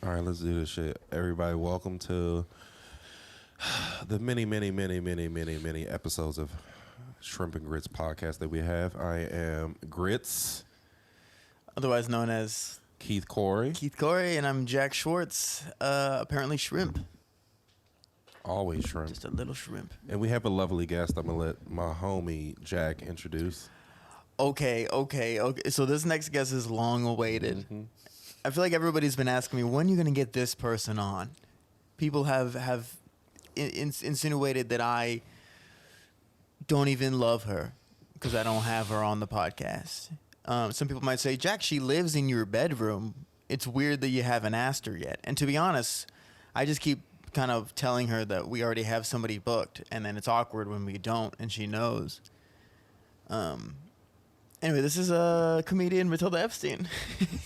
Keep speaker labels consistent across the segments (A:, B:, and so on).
A: All right, let's do this shit. Everybody, welcome to the many episodes of Shrimp and Grits podcast that we have. I am Grits,
B: otherwise known as
A: Keith Corey,
B: and I'm Jack Schwartz. Apparently shrimp.
A: Always shrimp.
B: Just a little shrimp.
A: And we have a lovely guest. I'm gonna let my homie Jack introduce.
B: Okay. So this next guest is long awaited.
A: Mm-hmm.
B: I feel like everybody's been asking me, when are you going to get this person on? People have insinuated that I don't even love her because I don't have her on the podcast. Some people might say, Jack, she lives in your bedroom. It's weird that you haven't asked her yet. And to be honest, I just keep kind of telling her that we already have somebody booked, and then it's awkward when we don't, and she knows. Anyway, this is a comedian, Matilda Epstein.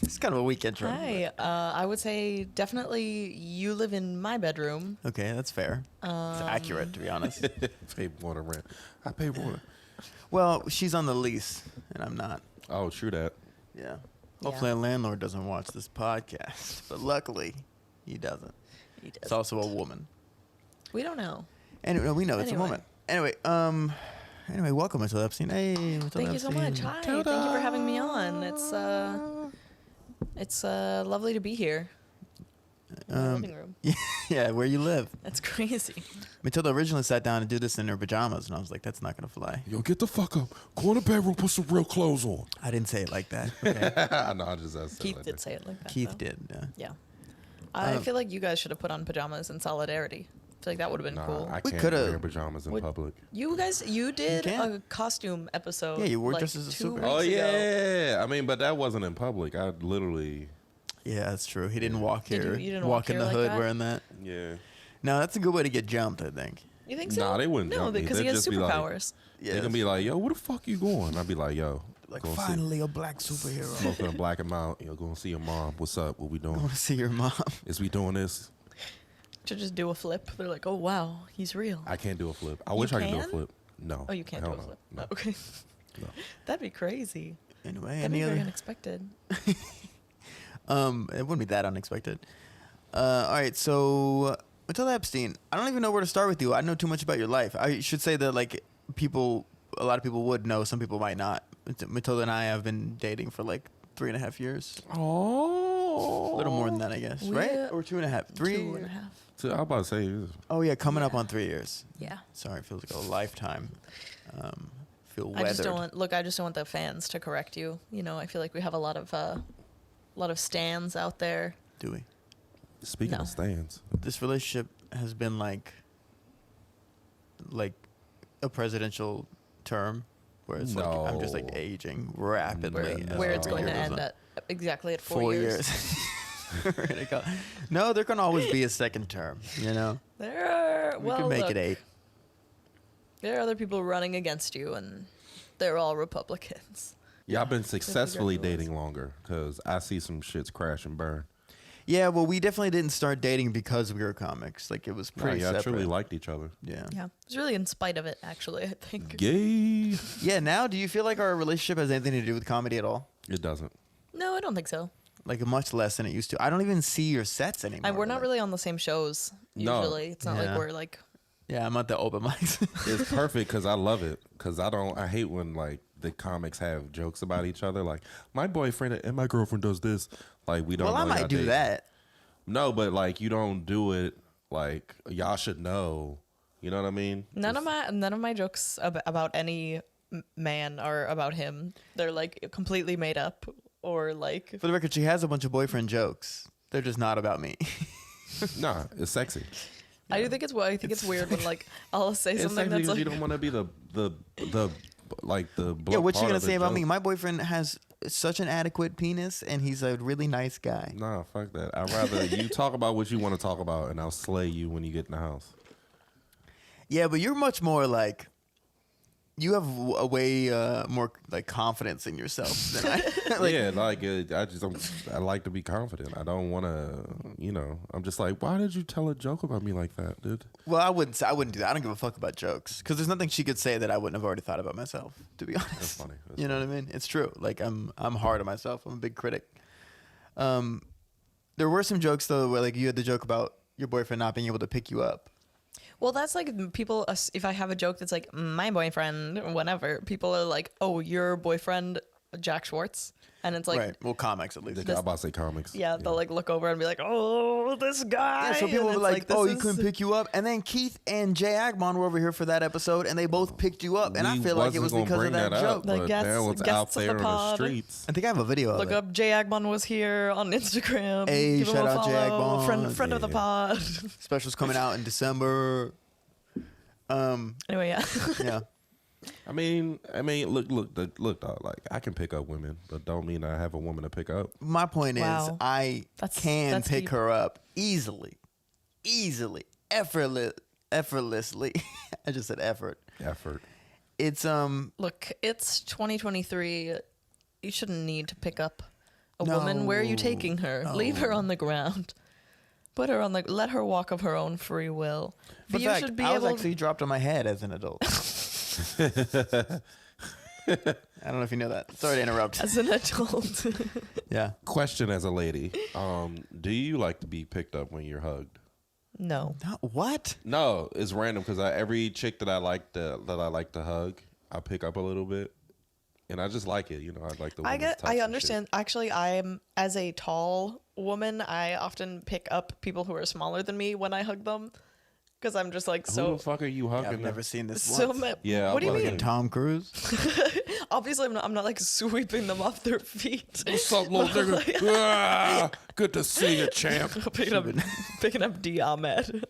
B: It's kind of a weak intro.
C: Hi. I would say definitely you live in my bedroom.
B: Okay, that's fair. It's accurate, to be honest.
A: Pay water rent. I pay water.
B: Well, she's on the lease, and I'm not.
A: Oh, true that.
B: Yeah. Hopefully a landlord doesn't watch this podcast, but luckily he doesn't.
C: He does.
B: It's also a woman.
C: We don't know.
B: Anyway, we know it's a woman. Anyway, welcome, Matilda Epstein. Hey, Matilda
C: Thank you so much. Hi.
A: Ta-da.
C: Thank you for having me on. It's lovely to be here. In the living room.
B: Yeah, where you live.
C: That's crazy.
B: Matilda originally sat down and did this in her pajamas, and I was like, that's not going to fly.
A: Yo, get the fuck up. Go in the bedroom, put some real clothes on.
B: I didn't say it like that. Okay.
A: No, I just asked.
C: Keith did say it like that.
B: Keith
C: though.
B: did.
C: Yeah. I feel like you guys should have put on pajamas in solidarity. I feel like that would have been cool.
A: I
B: We
A: can't
B: coulda-
A: wear pajamas in public.
C: You did
B: can.
C: a costume episode.
B: Yeah, you wore
C: like
B: dressed as a
C: 2
B: superhero.
C: weeks
A: Oh
C: ago.
A: yeah, I mean, but that wasn't in public. I literally,
B: Yeah, that's true. He didn't walk
C: Did
B: here.
C: you didn't
B: walk
C: walk
B: in
C: here
B: the
C: like
B: hood
C: that?
B: wearing that.
A: yeah.
B: No, that's a good way to get jumped, I think.
C: You think so?
A: Nah, they wouldn't
C: No,
A: jump me.
C: because he
A: They'd
C: has
A: just be like-
C: superpowers.
A: They can be like, yo, where the fuck you going? I'd be like, yo,
B: like,
A: go
B: finally a black superhero.
A: smoking a black and mild. Yo, go and see your mom. What's up? What we
B: I
A: doing?
B: want to see your mom.
A: Is we doing this?
C: To just do a flip. They're like, oh, wow, he's real.
A: I can't do a flip. I wish I could do a
C: can?
A: flip. No.
C: Oh, you can't do
A: Hell
C: a flip.
A: No.
C: Oh, okay.
A: No.
C: That'd be crazy.
B: Anyway,
C: That'd be
B: any
C: very
B: other?
C: unexpected.
B: It wouldn't be that unexpected. All right, so Matilda Epstein. I don't even know where to start with you. I know too much about your life. I should say that a lot of people would know. Some people might not. Matilda and I have been dating for like 3.5 years.
A: Oh.
B: A little more than that, I guess. Right? Or 2.5. 3.
C: 2.5.
A: So I was about to say,
B: Oh yeah, coming up on 3 years.
C: Yeah.
B: Sorry, it feels like a lifetime. Feel
C: I just
B: weathered.
C: don't want the fans to correct you. You know, I feel like we have a lot of stans out there.
B: Do we?
A: speaking
C: No.
A: of stands,
B: This relationship has been like a presidential term, where it's like I'm just like
A: No.
B: aging rapidly.
A: No.
C: Where it's going to
B: year goes
C: end
B: on.
C: at exactly at
B: 4 years. We're gonna go. No, there can always be a second term. You know,
C: There are
B: we can make it 8.
C: There are other people running against you, and they're all Republicans.
A: yeah, I've been successfully
C: Congratulations.
A: dating longer because I see some shits crash and burn.
B: Yeah, well, we definitely didn't start dating because we were comics. Like, it was pretty
A: Yeah, I
B: separate.
A: truly liked each other.
B: Yeah.
C: Yeah, it's really in spite of it, actually. I think.
A: Gay.
B: Yeah. Now, do you feel like our relationship has anything to do with comedy at all?
A: It doesn't.
C: No, I don't think so.
B: Like, much less than it used to. I don't even see your sets anymore.
C: We're not really on the same shows
A: No.
C: usually. It's not
B: Yeah.
C: like we're like.
B: Yeah, I'm at the open mics.
A: It's perfect because I love it. Because I hate when like the comics have jokes about each other. Like my boyfriend and my girlfriend does this. Like we don't.
B: Well, I
A: know
B: might
A: y'all
B: do
A: date.
B: that.
A: No, but like you don't do it. Like y'all should know. You know what I mean?
C: None of my jokes about any man are about him. They're like completely made up or like.
B: For the record, she has a bunch of boyfriend jokes. They're just not about me.
A: Nah, it's sexy.
C: I do think it's weird when like I'll say
A: It's
C: something
A: sexy
C: that's
A: because
C: like.
A: you don't want to be the
B: Yeah, what you
A: part
B: gonna
A: of the
B: say about me?
A: joke.
B: My boyfriend has such an adequate penis, and he's a really nice guy.
A: Nah, fuck that. I'd rather you talk about what you want to talk about, and I'll slay you when you get in the house.
B: Yeah, but you're much more like. You have a way more like confidence in yourself than I.
A: I like to be confident. I don't want to, I'm just like, why did you tell a joke about me like that, dude?
B: Well, I wouldn't do that. I don't give a fuck about jokes because there's nothing she could say that I wouldn't have already thought about myself. To be honest,
A: That's funny.
B: You know what I mean? It's true. Like I'm hard on myself. I'm a big critic. There were some jokes though, where like you had the joke about your boyfriend not being able to pick you up.
C: Well, that's like people. If I have a joke that's like my boyfriend, or whatever, people are like, "Oh, your boyfriend, Jack Schwartz," and it's like,
B: Right. Well, comics at least.
A: I'm about to say comics.
C: yeah, they'll like look over and be like, "Oh, this guy."
B: Yeah, so people
C: and
B: were
C: it's
B: like,
C: this
B: "Oh, he
C: is-
B: couldn't pick you up," and then Keith and Jay Agmon were over here for that episode, and they both picked you up, and I feel like it was
A: wasn't gonna
B: because of
A: bring
B: that joke.
A: up,
C: Like,
A: but
C: guests-
A: now it's
C: guests
A: out
C: of the
A: there on the
C: pod.
A: streets.
B: I think I have a video of
C: Look
B: it.
C: up Jay Agmon was here on Instagram.
B: Hey,
C: Give him
B: shout
C: a
B: out Jay
C: follow.
B: Agmon.
C: Friend of the
A: Yeah.
C: pod.
B: Special's coming out in December.
C: Anyway, yeah.
B: Yeah.
A: I mean, look, dog. Like, I can pick up women, but don't mean I have a woman to pick up.
B: My point is,
C: Wow.
B: I can
C: That's
B: pick
C: deep.
B: her up easily, effortlessly. I just said effort.
A: Effort.
B: It's
C: Look, it's 2023. You shouldn't need to pick up a woman. Where are you taking her? Leave her on the ground. Put her on the. Let her walk of her own free will.
B: Fun
C: you
B: fact,
C: should be
B: I was
C: able.
B: actually dropped on my head as an adult. I don't know if you know that. Sorry to interrupt.
C: as an adult.
B: Yeah.
A: Question as a lady, do you like to be picked up when you're hugged?
C: No.
B: What?
A: No, it's random because every chick that I like to hug, I pick up a little bit, and I just like it. You know, I like the.
C: I understand. Actually, I'm as a tall woman, I often pick up people who are smaller than me when I hug them, because I'm just like
A: Who
C: so.
A: the fuck are you hugging?
B: I've never seen this
C: So
B: once.
A: Yeah,
C: what do you
A: I'm
C: mean?
A: fucking
B: Tom Cruise?
C: Obviously, I'm not like sweeping them off their feet.
A: What's up, little nigga? Ah, good to see you, champ.
C: picking up D. Ahmed.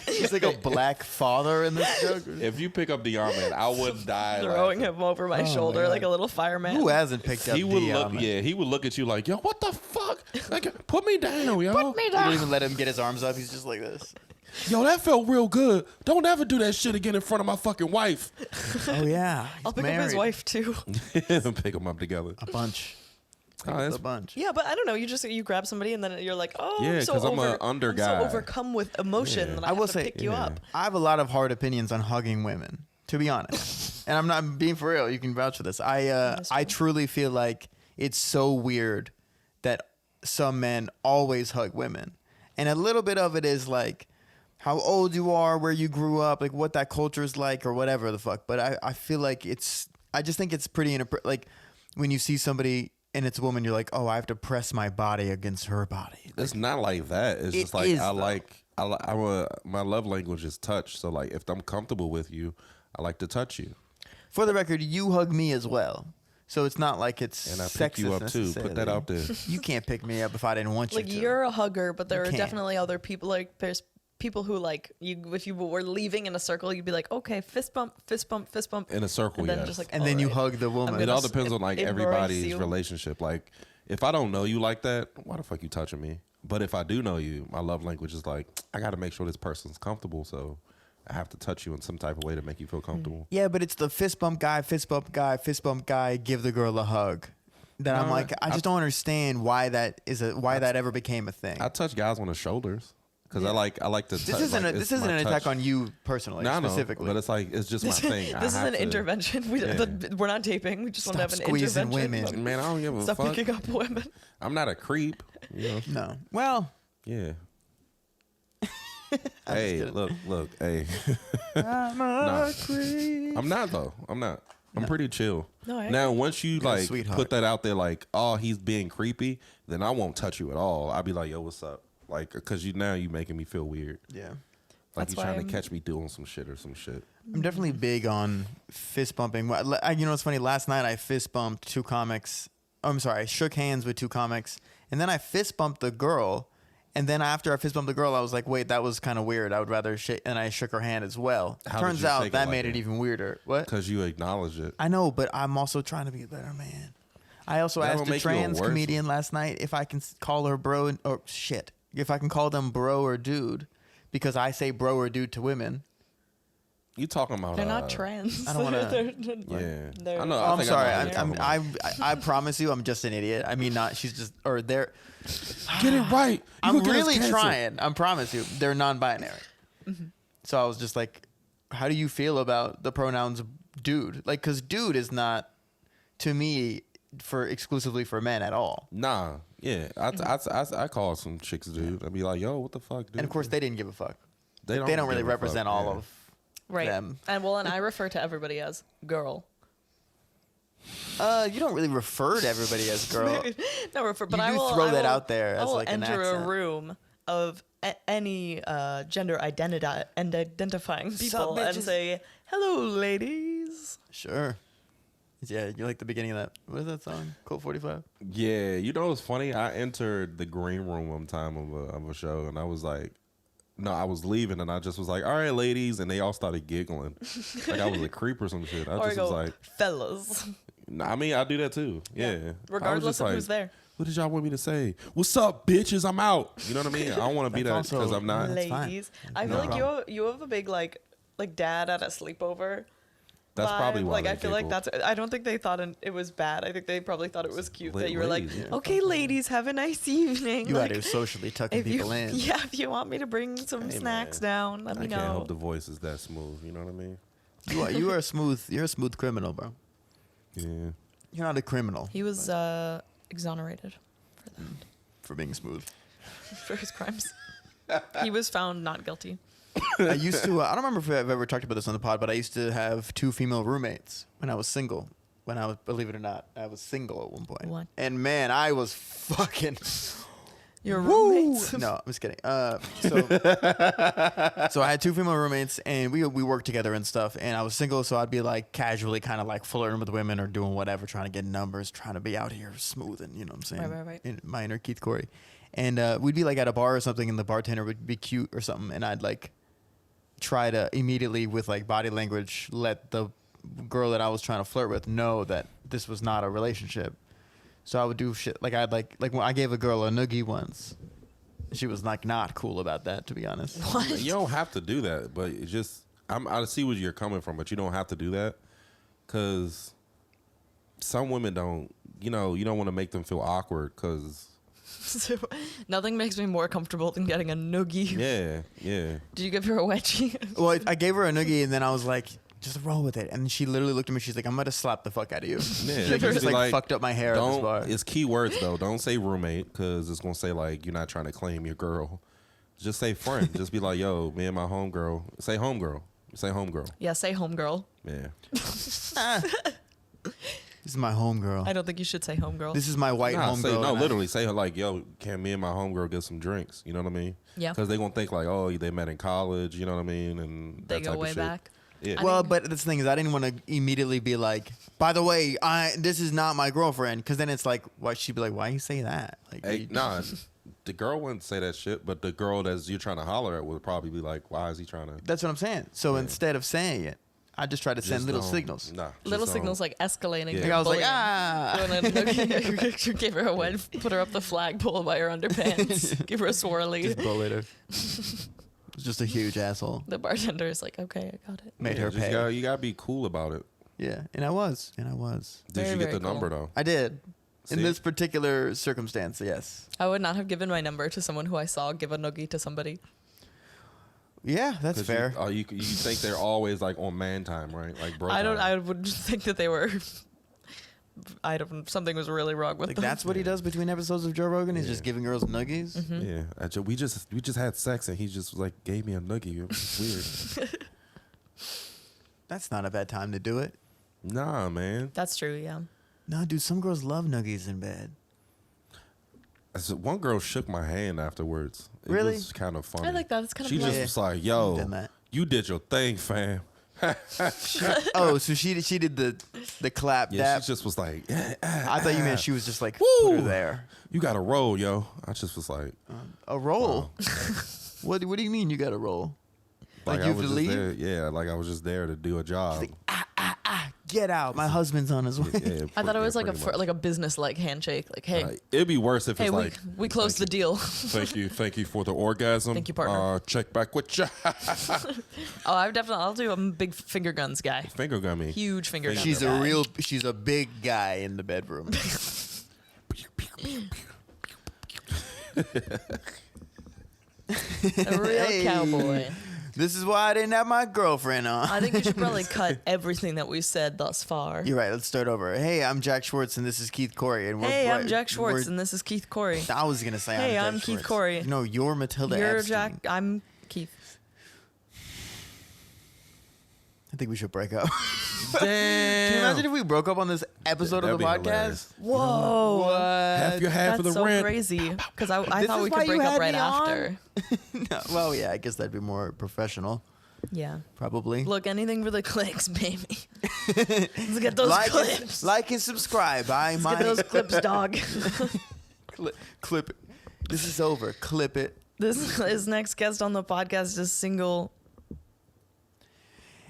B: He's like a black father in this joke.
A: If you pick up Dion, I would die.
C: Throwing
A: laughing.
C: him over my shoulder
B: God.
C: like a little fireman.
B: Who hasn't picked up
A: He would
B: Dion?
A: look, he would look at you like, yo, what the fuck? Like, put me down, yo.
C: Put me
B: You
C: down.
B: don't even let him get his arms up. He's just like this.
A: Yo, that felt real good. Don't ever do that shit again in front of my fucking wife.
B: Oh yeah.
C: I'll pick up his wife too.
A: Pick them up together.
B: A bunch.
A: Oh, that's-
B: A bunch.
C: Yeah, but I don't know. You grab somebody and then you're like, oh,
A: Yeah,
C: I'm so
A: 'cause I'm a
C: over-
A: under
C: I'm
A: guy.
C: so overcome with emotion
A: Yeah.
C: that
B: I
C: I have
B: will
C: to
B: say-
C: pick you
A: Yeah.
C: up.
B: I have a lot of hard opinions on hugging women, to be honest. And I'm not being for real. You can vouch for this. I truly feel like it's so weird that some men always hug women. And a little bit of it is like how old you are, where you grew up, like what that culture is like or whatever the fuck. But I feel like I just think it's pretty like when you see somebody and it's a woman, you're like, oh, I have to press my body against her body.
A: It's not like that. It's
B: It
A: just like
B: is,
A: I
B: though.
A: like my love language is touch. So like if I'm comfortable with you, I like to touch you.
B: For the record, you hug me as well. So it's not like it's
A: And I pick you
B: sexist
A: up too. Put that
B: necessarily.
A: out there.
B: You can't pick me up if I didn't want you
C: Like
B: to.
C: you're a hugger, but there
B: You
C: are
B: can't.
C: definitely other people. Like there's people who like you. If you were leaving in a circle, you'd be like, okay, fist bump, fist bump, fist bump,
A: In a circle,
C: and then
A: yes.
C: just like,
B: and then you
C: alright.
B: hug the woman.
C: I'm
A: It
C: gonna
A: all depends on like
C: embrace
A: everybody's
C: you.
A: relationship. Like if I don't know you like that, why the fuck you touching me? But if I do know you, my love language is like I got to make sure this person's comfortable. So I have to touch you in some type of way to make you feel comfortable.
B: Yeah, but it's the fist bump guy, fist bump guy, fist bump guy. Give the girl a hug. That I'm
A: No,
B: like, I just don't understand why that ever became a thing.
A: I touch guys on the shoulders because I like to.
B: This isn't
A: it's
B: an
A: my
B: attack
A: touch.
B: on you personally,
A: No, I know,
B: specifically.
A: but it's like it's just my thing. I
C: This is
A: have
C: an
A: to-
C: intervention. We're not taping. We just want to
B: Stop
C: have an
B: squeezing
C: intervention.
B: women.
A: Man, I don't give a
C: Stop
A: fuck.
C: picking up women.
A: I'm not a creep. You know?
B: No. Well,
A: Yeah.
B: I'm
A: Hey,
B: just
A: look, hey.
B: I'm
A: Nah.
B: a creep.
A: I'm not though. I'm not. I'm pretty chill.
C: No, I
A: Now, once you
B: You're a
A: like
B: sweetheart.
A: put that out there, like, oh, he's being creepy, then I won't touch you at all. I'll be like, yo, what's up? Like, cause you making me feel weird.
B: Yeah.
A: Like
C: That's
A: you
C: why
A: trying
C: I'm-
A: to catch me doing some shit or some shit.
B: I'm definitely big on fist bumping. You know what's funny? Last night I fist bumped two comics. Oh, I'm sorry. I shook hands with two comics, and then I fist bumped the girl. And then after I fist bumped the girl, I was like, wait, that was kind of weird. I would rather shake. And I shook her hand as well.
A: How did
B: Turns
A: you
B: out
A: shake it
B: that
A: like
B: made
A: that?
B: it even weirder. What?
A: Cause you acknowledge it.
B: I know, but I'm also trying to be a better man. I also
A: That'll
B: asked a
A: make you a
B: trans
A: worse
B: comedian last night if I can call her bro or shit. If I can call them bro or dude, because I say bro or dude to women.
A: You talking about?
C: They're not trans.
B: I don't wanna-
A: Yeah,
C: They're-
A: I know.
B: Oh, I'm
A: think
B: sorry.
A: I know who you're talking about.
B: I promise you, I'm just an idiot. I mean, not. She's just or they're.
A: Get it right. You
B: I'm
A: gonna get us
B: really
A: canceled.
B: trying. I promise you, they're non-binary. So I was just like, how do you feel about the pronouns dude? Like, because dude is not, to me, exclusively for men at all.
A: Nah, yeah. I call some chicks, dude. I'd be like, yo, what the fuck, dude?
B: And of course, they didn't give a fuck.
A: They
B: They don't really
A: give a fuck,
B: represent all
A: yeah.
B: of
C: Right.
B: them.
C: And I refer to everybody as girl.
B: You don't really refer to everybody as girl.
C: No, refer, but
B: You
C: I
B: do
C: will
B: throw
C: I
B: that
C: will-
B: out there
C: I
B: as
C: will
B: like an
C: enter a
B: accent.
C: room of any gender identifying people and
B: bitches?
C: say, "Hello, ladies."
B: Sure. Yeah, you like the beginning of that. What is that song? Colt 45?
A: Yeah, you know what's funny? I entered the green room one time of a show, and I was like, no, I was leaving, and I just was like, all right, ladies, and they all started giggling, like I was a creep or some shit. I
C: Or I
A: just
C: go,
A: was like,
C: fellas.
A: I mean, I do that too. Yeah. I was
C: Regardless
A: just
C: of
A: like,
C: who's there.
A: What did y'all want me to say? What's up, bitches? I'm out. You know what I mean? I don't want to be that
B: That's also-
A: because I'm not.
B: That's fine.
C: Ladies. I
B: No
C: feel like
B: problem.
C: you have a big like dad at a sleepover.
A: That's
C: vibe.
A: probably why.
C: Like
A: they
C: I feel like
A: giggled.
C: that's. I don't think they thought it was bad. I think they probably thought it was cute that you were like,
A: Ladies, yeah.
C: "Okay, ladies, have a nice evening."
B: You
C: like,
B: out here socially tucking
C: if you,
B: people in.
C: Yeah, if you want me to bring some
A: Hey,
C: snacks
A: man.
C: down, let
A: I
C: me
A: can't
C: know.
A: help the voice is that smooth. You know what I mean?
B: You are a smooth. You're a smooth criminal, bro.
A: Yeah.
B: You're not a criminal.
C: He was exonerated
B: for being smooth.
C: for his crimes. He was found not guilty.
B: I used to. I don't remember if I've ever talked about this on the pod, but I used to have 2 female roommates when I was single. When I was, believe it or not, I was single at one point.
C: What?
B: And man, I was fucking.
C: Your
B: Woo!
C: roommates?
B: No, I'm just kidding. So I had 2 female roommates, and we worked together and stuff. And I was single, so I'd be like casually kind of like flirting with women or doing whatever, trying to get numbers, trying to be out here smoothing. You know what I'm saying?
C: Right.
B: In my inner Keith Corey. And we'd be like at a bar or something, and the bartender would be cute or something, and I'd like try to immediately with like body language let the girl that I was trying to flirt with know that this was not a relationship. So I would do shit like I'd like when I gave a girl a noogie once. She was like not cool about that, to be honest.
C: What?
A: You don't have to do that, but it just I see where you're coming from, but you don't have to do that because some women don't. You know, you don't want to make them feel awkward because.
C: So, nothing makes me more comfortable than getting a noogie.
A: Yeah.
C: Did you give her a wedgie?
B: Well, I gave her a noogie, and then I was like, just roll with it. And she literally looked at me. She's like, I'm going to slap the fuck out of you.
A: Yeah,
B: Like,
A: you
B: just
A: be
B: like fucked up my hair at this
A: Don't.
B: bar.
A: It's key words though. Don't say roommate because it's gonna say like you're not trying to claim your girl. Just say friend. Just be like, yo, me and my homegirl. Say homegirl. Say homegirl.
C: Yeah, say homegirl.
A: Yeah.
B: This is my homegirl.
C: I don't think you should say homegirl.
B: This is my white
A: Nah,
B: homegirl.
A: say, no,
B: and I-
A: literally say like, yo, can me and my homegirl get some drinks? You know what I mean?
C: Yeah.
A: Because they gonna think like, oh, they met in college. You know what I mean? And
C: They
A: that
C: go
A: type
C: way
A: of shit.
C: back.
A: Yeah.
B: Well, but the thing is, I didn't want to immediately be like, by the way, this is not my girlfriend. Because then it's like, why she'd be like, why you say that? Like,
A: Hey,
B: you-
A: nah, the girl wouldn't say that shit, but the girl that's you're trying to holler at would probably be like, why is he trying to?
B: That's what I'm saying. So
A: Yeah.
B: instead of saying it, I just try to send
A: Just
B: little
A: don't-
B: signals.
A: Nah,
C: Little
A: just
C: signals
A: don't.
C: like escalating.
A: Yeah.
B: Like I was like,
C: bullying.
B: ah.
C: Doing a noogie. Give her a wedge, put her up the flagpole by her underpants, give her a swirly.
B: Just bullied her. It's just a huge asshole.
C: The bartender is like, okay, I got it.
B: Made
A: Yeah,
B: her
A: just
B: pay.
A: You gotta be cool about it.
B: Yeah, and I was.
A: Did
C: Very,
A: you get
C: very
A: the
C: cool.
A: number though?
B: I did. In
A: See?
B: this particular circumstance, yes.
C: I would not have given my number to someone who I saw give a noogie to somebody.
B: Yeah, that's
A: 'Cause
B: fair.
A: You think they're always like on man time, right? Like bro.
C: I don't.
A: time.
C: I would think that they were. I don't. Something was really wrong with
B: Like
C: them.
B: that's what he does between episodes of Joe Rogan. He's
A: Yeah.
B: just giving girls nuggies.
C: Mm-hmm.
A: Yeah, we just had sex and he just like gave me a noogie. It was weird.
B: That's not a bad time to do it.
A: Nah, man.
C: That's true. Yeah.
B: No, dude, some girls love nuggies in bed.
A: One girl shook my hand afterwards. It
B: Really?
A: was kind of funny.
C: I like that. It's kind of
A: She
C: nice.
A: just was like,
B: Done
A: "Yo,
B: that.
A: you did your thing, fam."
B: Oh, so she did the clap
A: Yeah,
B: dap.
A: she just was like,
B: I thought you meant she was just like
A: Woo!
B: put her there.
A: "You got to roll, yo." I just was like,
B: A roll. What do you mean you got a roll? Like
A: I
B: you have
A: was
B: to
A: just
B: leave?
A: there. Yeah, like I was just there to do a job.
B: like, Get out. My husband's on his way.
A: Yeah,
C: I thought it
A: yeah,
C: was like
A: pretty much.
C: like a business like handshake. Like, hey,
A: It'd be worse if
C: hey,
A: it's
C: we
A: like,
C: we closed the
A: thank
C: deal.
A: thank you for the orgasm.
C: Thank you, partner.
A: Check back with ya.
C: Oh, I'll do a big finger guns guy.
A: Finger gun me.
C: Huge finger guns.
B: She's
C: guy.
B: she's a big guy in the bedroom.
C: a real
B: Hey.
C: cowboy.
B: This is why I didn't have my girlfriend on.
C: I think you should probably cut everything that we've said thus far.
B: You're right. Let's start over. Hey, I'm Jack Schwartz, and this is Keith Corey. And
C: Hey, I'm Jack Schwartz, and this is Keith Corey.
B: I was gonna say,
C: Hey,
B: I'm
C: I'm
B: Jack
C: Keith
B: Schwartz.
C: Corey.
B: No, you're Matilda
C: You're
B: Epstein.
C: Jack. I'm Keith.
B: I think we should break up.
A: Damn.
B: Can you imagine if we broke up on this episode of the
A: That'd be
B: podcast?
A: hilarious.
C: Whoa.
B: What?
A: Half your half
C: That's
A: of the
C: so
A: rent.
C: crazy. Because I
B: This
C: thought
B: is
C: we
B: why
C: could
B: you
C: break up
B: had
C: right
B: me on?
C: after.
B: No, well, yeah, I guess that'd be more professional,
C: Yeah.
B: probably.
C: Look, anything for the clicks, baby. Let's get those clips.
B: Like and subscribe.
C: Let's get those clips, dog.
B: Clip it. This is over. Clip it.
C: This next guest on the podcast is single.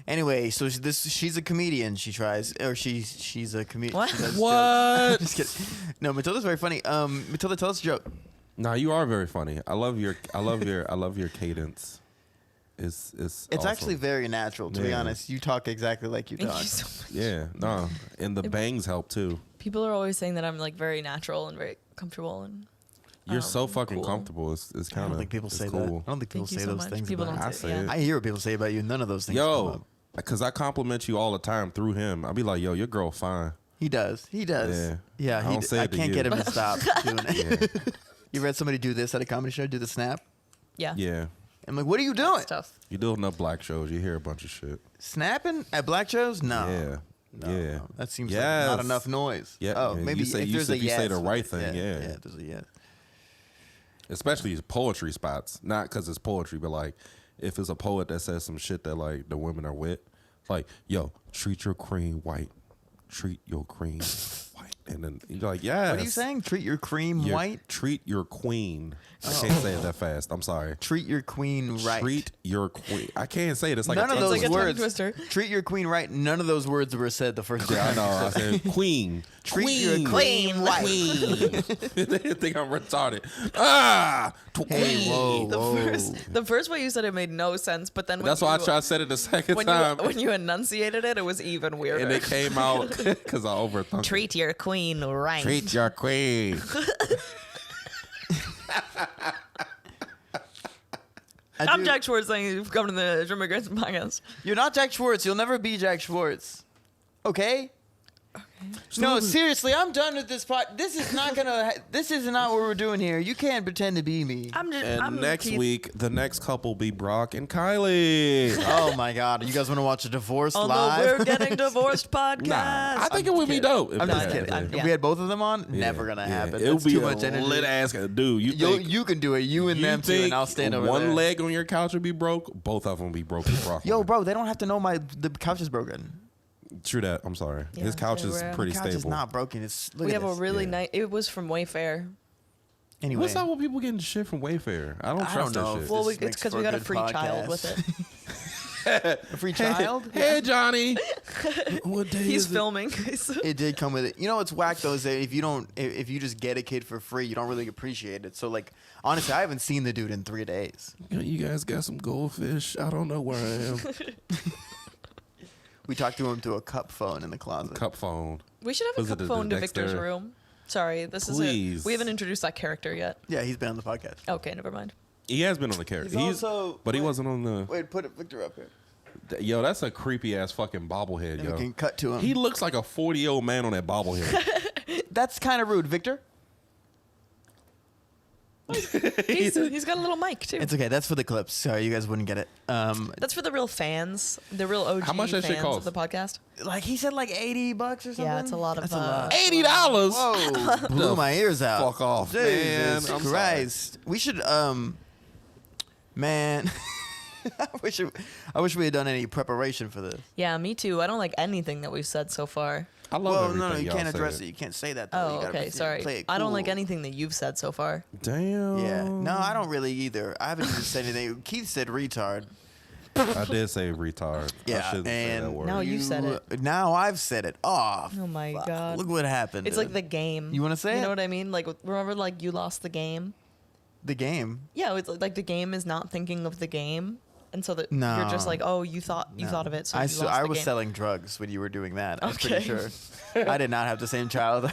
B: Anyway, so she's a comedian. She's a comedian.
C: What?
A: What?
B: Just kidding. No, Matilda's very funny. Matilda, tell us a joke.
A: No, you are very funny. I love your cadence. It's awesome.
B: Actually very natural, to be
A: Yeah.
B: honest. You talk exactly like you
C: Thank
B: talk.
C: you so much.
A: Yeah, no, and the bangs help too.
C: People are always saying that I'm like very natural and very comfortable and
A: You're so fucking
C: cool.
A: comfortable. It's
B: I
A: kind of.
B: don't think people say
A: cool.
B: that. I don't think people
C: Thank you
B: say
C: so
B: those
C: much.
B: things
C: People
B: about
C: don't
A: I
B: you.
A: say
C: say
A: it.
C: yeah.
B: I hear what people say about you. None of those things come
A: Yo,
B: up.
A: because I compliment you all the time through him. I'll be like, yo, your girl fine.
B: He does.
A: Yeah.
B: Yeah,
A: I don't say
B: I
A: it to
B: can't
A: you.
B: get him to stop doing it.
A: Yeah,
B: You read somebody do this at a comedy show, do the snap?
C: Yeah.
A: yeah.
B: I'm like, what are you doing?
C: It's tough.
A: You do enough black shows, you hear a bunch of shit.
B: Snapping at black shows? No.
A: Yeah,
B: No,
A: yeah.
B: no. That seems
A: Yes.
B: like not enough noise.
A: Yeah,
B: Oh,
A: yeah.
B: maybe
A: You say-
B: if
A: you
B: there's
A: say-
B: a
A: if you say
B: yes
A: the
B: with
A: right
B: it.
A: thing, yeah.
B: Yeah, there's a yes.
A: Especially poetry spots. Not because it's poetry, but like if it's a poet that says some shit that like the women are with, like, yo, treat your queen white. Treat your queen white. And then you're like, yeah.
B: What are you saying? Treat your cream white?
A: Treat your queen. I can't say it that fast. I'm sorry.
B: Treat your queen right.
A: Treat your queen. I can't say it. It's like
B: None
A: a
B: of
A: tongue
B: those
C: like a tongue
B: words.
C: twister.
B: Treat your queen right. None of those words were said the first
A: Yeah, I
B: time.
A: know. I said queen.
B: Treat
A: queen.
B: your queen white.
A: Queen. They think I'm retarded. Ah,
B: Hey,
A: queen.
B: whoa.
C: The first way you said it made no sense, but then when
A: That's why I
C: you-
A: tried to say it the second
C: when
A: time.
C: when you enunciated it, it was even weirder.
A: And it came out because I overthunk it.
C: Treat your queen right.
A: Treat your queen.
C: I'm Jack Schwartz saying you've come to the Drum Grits podcast.
B: You're not Jack Schwartz. You'll never be Jack Schwartz. Okay? No, seriously, I'm done with this part. This is not gonna. This is not what we're doing here. You can't pretend to be me.
A: And next week, the next couple be Brock and Kylie.
B: Oh my God! You guys want to watch a divorce
C: on
B: live?
C: the We're Getting Divorced podcast.
A: Nah, I think it would be dope. if
B: I'm
A: that
B: just
A: happened.
B: kidding.
C: Yeah.
B: If we had both of them on,
A: Yeah,
B: never gonna
A: yeah.
B: happen.
A: It would
B: That's
A: be
B: too
A: a
B: much energy.
A: lit ass dude.
B: You can do it. You and them too, and I'll stand over
A: one
B: there.
A: leg on your couch would be broke. Both of them be broken. Brock.
B: Yo, bro, they don't have to know the couch is broken.
A: True that. I'm sorry.
C: Yeah,
A: His couch
C: they
A: is
C: were.
A: pretty
B: The couch
A: stable.
B: is not broken. It's look
C: We
B: at
C: have a
B: this.
C: really
A: Yeah.
C: nice. It was from Wayfair.
B: Anyway.
A: What's up with people getting shit from Wayfair? I don't
B: I
A: trust
B: don't know.
A: that shit.
C: Well,
B: This
C: it's
B: makes
C: because
B: for
C: we
B: a
C: got a
B: good
C: free child
B: podcast.
C: with it.
B: A free child?
A: Hey, Johnny. What day
C: He's
A: is
C: filming.
B: It did come with it. You know what's whack though is that if you just get a kid for free, you don't really appreciate it. So like honestly, I haven't seen the dude in 3 days.
A: You guys got some goldfish? I don't know where I am.
B: We talked to him through a cup phone in the closet.
A: Cup phone.
C: We should have
A: Was
C: a
A: it
C: cup
A: the
C: phone to Victor's
A: Dexter?
C: room. Sorry, this is
A: Please.
C: it. We haven't introduced that character yet.
B: Yeah, he's been on the podcast.
C: Okay, never mind.
A: He has been on the character. But he wasn't on the.
B: Wait, put Victor up here.
A: Yo, that's a creepy ass fucking bobblehead,
B: And
A: yo.
B: we can cut to him.
A: He looks like a 40-year-old man on that bobblehead.
B: That's kind of rude, Victor.
C: He's got a little mic too.
B: It's okay. That's for the clips. Sorry, you guys wouldn't get it.
C: That's for the real fans, the real OG
A: How much that shit
C: fans
A: cost?
C: of the podcast.
B: like he said, like $80 or something.
C: Yeah, it's a lot of,
B: That's a lot.
A: $80.
B: Whoa, blew my ears out.
A: Fuck off, man.
B: Jesus
A: I'm
B: Christ. We should, man. I wish we had done any preparation for this.
C: Yeah, me too. I don't like anything that we've said so far.
A: I love
B: Well,
A: everything
B: no, you
A: y'all
B: can't address
A: said.
B: it. You can't say that. Though.
C: Oh,
B: You gotta
C: okay,
B: play
C: sorry.
B: it
C: I don't like
B: cool.
C: anything that you've said so far.
A: Damn.
B: Yeah. No, I don't really either. I haven't even said anything. Keith said retard.
A: I did say retard. I
B: Yeah,
A: shouldn't say that
B: and
A: word.
C: Now you said it.
B: Now I've said it. Oh,
C: Oh my
B: fuck.
C: God.
B: Look what happened.
C: It's
B: dude.
C: like the game.
B: You wanna say
C: You
B: it?
C: know what I mean? Like, remember, like you lost the game.
B: the game.
C: Yeah, it's like the game is not thinking of the game, and so that
B: No.
C: you're just like, oh, you thought of it. So
B: I
C: you lost
B: I
C: the
B: was
C: game.
B: selling drugs when you were doing that. I'm
C: Okay.
B: pretty sure. I did not have the same child.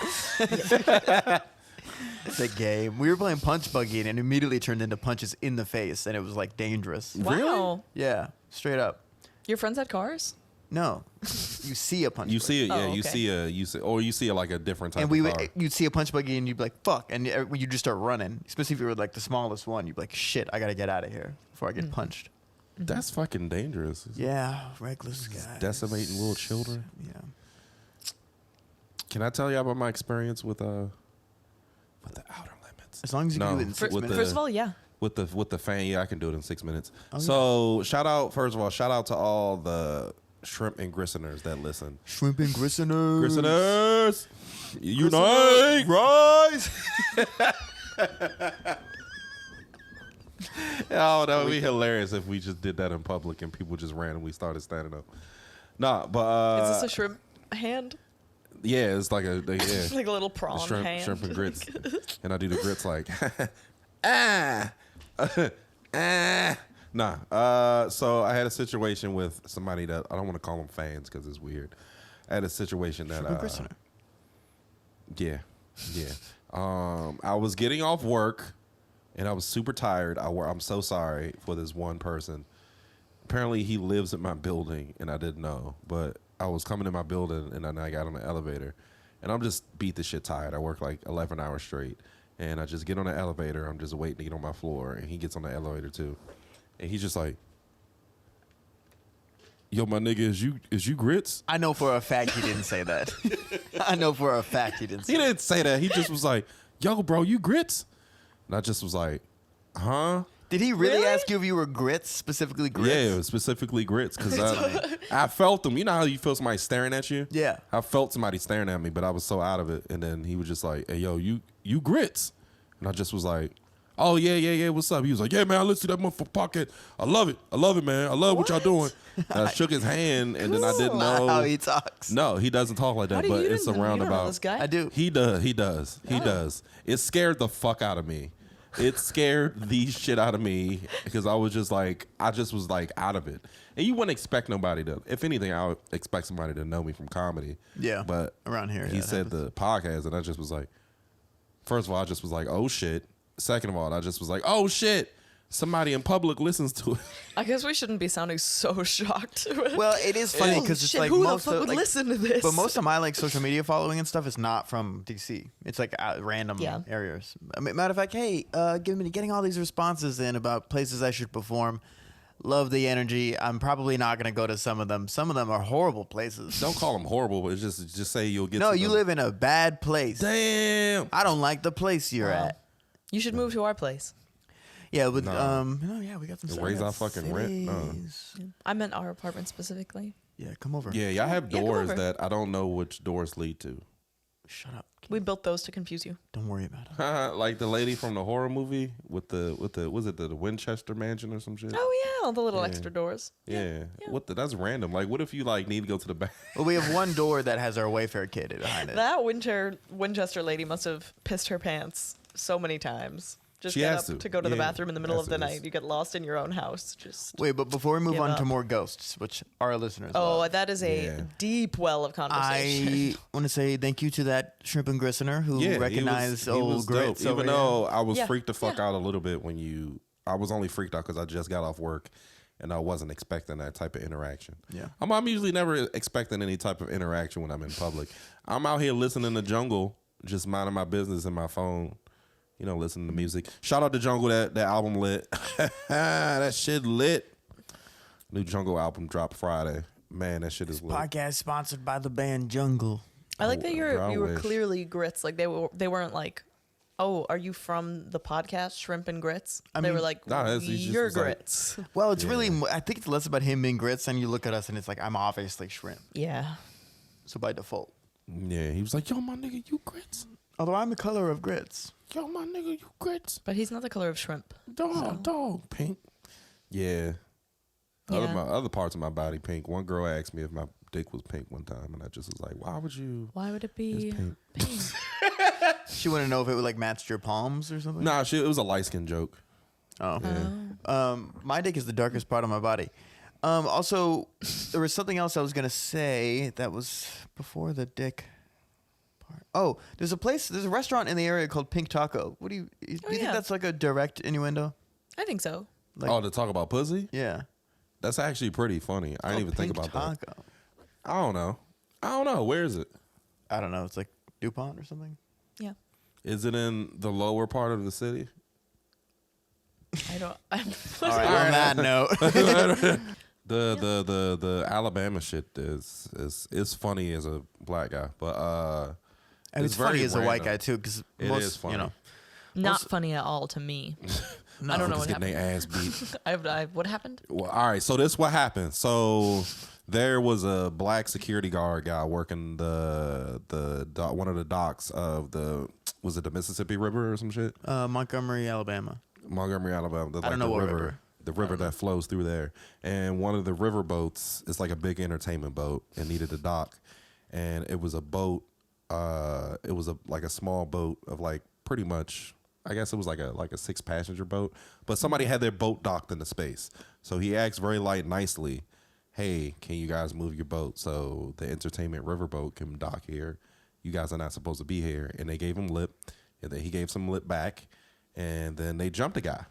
B: The game. We were playing Punch Buggy and it immediately turned into punches in the face and it was like dangerous.
C: Wow.
B: Yeah, straight up.
C: Your friends had cars?
B: No, you see a punch.
A: You
B: buggy.
A: see it, yeah.
C: Oh,
A: You
C: okay.
A: see you see like a different type
B: And
A: of car.
B: you'd see a punch buggy and you'd be like, "Fuck!" And you just start running. Especially if you were like the smallest one, you'd be like, "Shit, I gotta get out of here before I get punched."
A: That's fucking dangerous.
B: Yeah, reckless guys.
A: Decimating little children.
B: Yeah.
A: Can I tell you about my experience with the outer limits?
B: As long as you
A: No,
B: can do it in
A: for-
B: 6
A: with
B: minutes.
C: First of all, yeah.
A: With the fan, yeah, I can do it in 6 minutes.
B: Oh,
A: So shout out to all the shrimp and glisteners that listen.
B: Shrimp and glisteners.
A: Glisteners, unite, rise! Oh, that would be hilarious if we just did that in public and people just randomly started standing up. Nah, but
C: Is this a shrimp hand?
A: yeah, it's like yeah.
C: Like a little prawn hand?
A: Shrimp and grits. And I do the grits like, ah, nah. So I had a situation with somebody that I don't want to call them fans because it's weird. I had a situation that,
B: Shrimp and glistener.
A: yeah. I was getting off work and I was super tired. I'm so sorry for this one person. Apparently he lives in my building and I didn't know, but I was coming in my building and then I got on the elevator and I'm just beat the shit tired. I work like 11 hours straight and I just get on the elevator. I'm just waiting to get on my floor and he gets on the elevator too. And he's just like, yo, my nigga, is you grits?
B: I know for a fact he didn't say that. I know for a fact he didn't say
A: He
B: that.
A: didn't say that. He just was like, yo, bro, you grits? And I just was like, huh?
B: Did he really,
C: Really?
B: ask you if you were grits, specifically grits?
A: Yeah, it was specifically grits because I felt them. You know how you feel somebody staring at you?
B: Yeah.
A: I felt somebody staring at me, but I was so out of it. And then he was just like, hey, yo, you grits? And I just was like, oh, yeah, what's up? He was like, yeah, man, I listen to that motherfucker pocket. I love it, man. I love what y'all doing. And I shook his hand, and then I didn't
B: Not
A: know.
B: how he talks.
A: No, he doesn't talk like
C: How
A: that,
C: do
A: but
C: you
A: it's a
C: know? You don't know
A: roundabout.
C: this guy?
B: I do.
A: He does. It scared the fuck out of me. It scared the shit out of me because I just was like out of it. And you wouldn't expect nobody to, if anything, I would expect somebody to know me from comedy.
B: Yeah,
A: But
B: around here,
A: he
B: yeah, it
A: said the podcast and I just was like, first of all, I just was like, oh shit. Second of all, I just was like, oh shit. Somebody in public listens to it.
C: I guess we shouldn't be sounding so shocked.
B: Well, it is funny
C: Oh,
B: because it's
C: shit,
B: like
C: who the
B: most
C: fuck
B: of
C: would
B: like,
C: listen to this?
B: But most of my like social media following and stuff is not from DC. It's like random
C: Yeah.
B: areas. I mean, matter of fact, hey, getting all these responses in about places I should perform. Love the energy. I'm probably not going to go to some of them. Some of them are horrible places.
A: Don't call them horrible, but it's just say you'll get
B: No,
A: to
B: you
A: them.
B: live in a bad place.
A: Damn.
B: I don't like the place you're
C: Wow.
B: at.
C: You should move to our place.
B: Yeah, but
A: No.
B: no, yeah, we got some.
A: Raise
B: we got
A: our fucking rent? No.
B: cities.
C: I meant our apartment specifically.
B: Yeah, come over.
A: Yeah, y'all have
C: Yeah, come
A: doors
C: over.
A: that I don't know which doors lead to.
B: Shut up.
C: We built those to confuse you.
B: Don't worry about it.
A: Like the lady from the horror movie with the was it the Winchester Mansion or some shit?
C: Oh yeah, all the little
A: Yeah.
C: extra doors.
A: Yeah.
C: Yeah.
A: That's random. Like what if you like need to go to the back?
B: Well, we have one door that has our Wayfair kid behind it.
C: That Winchester lady must have pissed her pants so many times. Just
A: She
C: get
A: has
C: up
A: to.
C: go to the
A: Yeah,
C: bathroom in the middle of the
A: yes, it is.
C: night. You get lost in your own house. Just
B: Wait, but before we move
C: Give
B: on to
C: up.
B: more ghosts, which our listeners
C: oh,
B: love,
C: that is a
A: Yeah.
C: deep well of conversation.
B: I want to say thank you to that shrimp and glistener who
A: Yeah,
B: recognized
A: he was
B: old grits
A: dope.
B: over
A: Even
B: here.
A: though I was
C: Yeah.
A: freaked the fuck
C: Yeah.
A: out a little bit when I was only freaked out because I just got off work and I wasn't expecting that type of interaction.
B: Yeah.
A: I'm usually never expecting any type of interaction when I'm in public. I'm out here listening to Jungle, just minding my business in my phone. You know, listening to music. Shout out to Jungle, that album lit. That shit lit. New Jungle album dropped Friday. Man, that shit is lit.
B: Podcast sponsored by the band Jungle.
C: I like that you
A: I
C: were
A: wish.
C: clearly grits. Like they weren't like, oh, are you from the podcast Shrimp and Grits? They
B: mean,
C: were like,
A: nah, he just
C: you're
A: was like-
C: grits.
B: Well, it's really, I think it's less about him being grits, and you look at us and it's like, I'm obviously shrimp.
C: Yeah.
B: So by default.
A: Yeah, he was like, yo, my nigga, you grits.
B: Although I'm the color of grits.
A: Yo, my nigga, you grits.
C: But he's not the color of shrimp.
A: Dog, pink. Yeah.
C: Yeah.
A: Other parts of my body pink. One girl asked me if my dick was pink one time, and I just was like, why would you?
C: Why would it be
A: It's pink.
C: pink?
B: She wanted to know if it would like match your palms or something.
A: Nah, it was a light skin joke.
B: Oh.
A: Yeah.
B: My dick is the darkest part of my body. Also, there was something else I was gonna say that was before the dick part. Oh, there's a restaurant in the area called Pink Taco. What do you think
C: yeah.
B: that's like a direct innuendo?
C: I think so.
B: Like,
A: to talk about pussy?
B: yeah.
A: That's actually pretty funny. I didn't even think
B: Pink
A: about that.
B: Taco.
A: I don't know. Where is it?
B: I don't know. It's like DuPont or something.
C: Yeah.
A: Is it in the lower part of the city?
C: I don't.
B: All right. On that note,
A: The Alabama shit is funny as a black guy, but
B: and it's funny
A: very
B: as a white
A: random.
B: guy too, because
A: It
B: most
A: is funny.
B: you know.
C: Not funny at all to me. I don't know what
A: getting
C: happened.
A: their ass beat.
C: What happened?
A: Well, all right, so this what happened. So there was a black security guard guy working the one of the docks of the Mississippi River or some shit.
B: Montgomery, Alabama.
A: Montgomery, Alabama.
B: I don't know what river.
A: The river that flows through there, and one of the river boats is like a big entertainment boat and needed a dock, and it was a boat. It was like a small boat of like pretty much. I guess it was like a 6-passenger boat, but somebody had their boat docked into space. So he asked very nicely, "Hey, can you guys move your boat so the entertainment riverboat can dock here? You guys are not supposed to be here." And they gave him lip, and then he gave some lip back, and then they jumped the guy.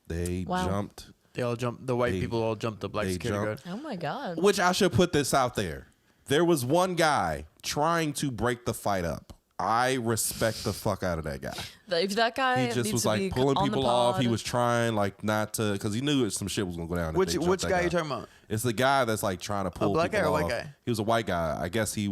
A: They jumped.
B: They all jumped. The white people all jumped the black security guard.
C: Oh my god.
A: Which I should put this out there. There was one guy trying to break the fight up. I respect the fuck out of that guy.
C: If that guy
A: He just
C: needs
A: was
C: to
A: like
C: be
A: pulling
C: on the
A: people off.
C: pod.
A: He was trying like not to, because he knew some shit was gonna go down. if they
B: Which
A: jumped that
B: guy are you talking about?
A: It's the guy that's like trying to pull
B: black guy
A: people
B: or white
A: off.
B: guy?
A: He was a white guy. I guess he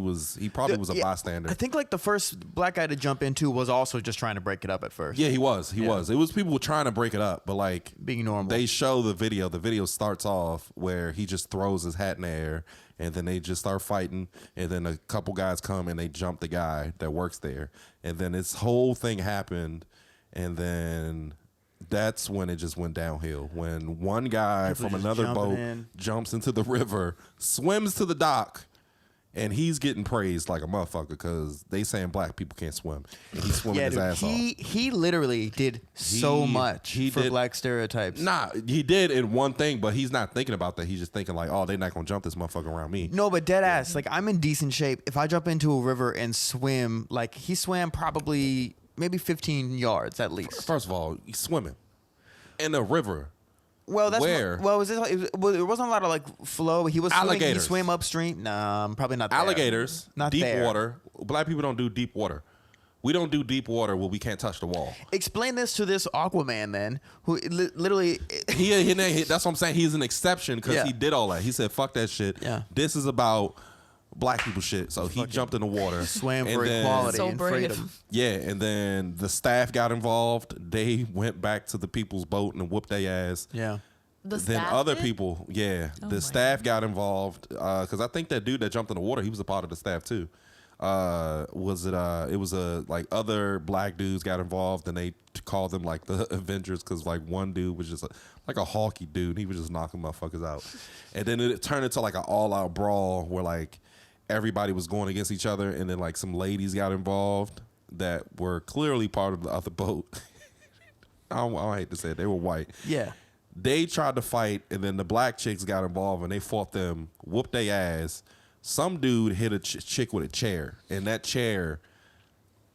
A: probably was a
B: Yeah,
A: bystander.
B: I think like the first black guy to jump into was also just trying to break it up at first.
A: Yeah, he was. He
B: Yeah.
A: was. It was people trying to break it up, but like
B: Being normal.
A: They show the video. The video starts off where he just throws his hat in the air, and then they just start fighting, and then a couple guys come and they jump the guy that works there, and then this whole thing happened, and then that's when it just went downhill. When one guy
B: People
A: from
B: just
A: another
B: jumping
A: boat
B: in.
A: jumps into the river, swims to the dock. And he's getting praised like a motherfucker because they saying black people can't swim. And he's swimming
B: Yeah,
A: his
B: dude,
A: ass off.
B: he literally did so much
A: he
B: for
A: did-
B: black stereotypes.
A: Nah, he did in one thing, but he's not thinking about that. He's just thinking like, oh, they're not gonna jump this motherfucker around me.
B: No, but dead ass. Like, I'm in decent shape. If I jump into a river and swim, like, he swam probably maybe 15 yards at least.
A: First of all, he's swimming in a river.
B: Well, that's
A: Where?
B: Well, there wasn't a lot of like flow. He was swimming, he
A: Alligators.
B: swam upstream. Nah, probably not there.
A: Alligators,
B: Not
A: deep
B: there.
A: water. Black people don't do deep water. We don't do deep water where we can't touch the wall.
B: Explain this to this Aquaman then, who literally.
A: That's what I'm saying. He's an exception because
B: Yeah.
A: he did all that. He said, fuck that shit.
B: Yeah.
A: This is about black people shit. So he jumped in the water.
B: Swam
A: and
B: for
A: then-
B: equality
C: So
B: and
C: brave.
B: freedom.
A: Yeah, and then the staff got involved. They went back to the people's boat and whooped their ass.
B: Yeah.
C: The
A: Then
C: staff
A: other
C: did?
A: people, yeah,
C: Oh
A: the
C: my
A: staff got involved because I think that dude that jumped in the water, he was a part of the staff too. It was like other black dudes got involved and they called them like the Avengers because like one dude was just like a hawky dude. And he was just knocking motherfuckers out, and then it turned into like an all-out brawl where like everybody was going against each other, and then like some ladies got involved that were clearly part of the other boat. I hate to say it, they were white.
B: Yeah.
A: They tried to fight, and then the black chicks got involved, and they fought them, whooped their ass. Some dude hit a chick with a chair, and that chair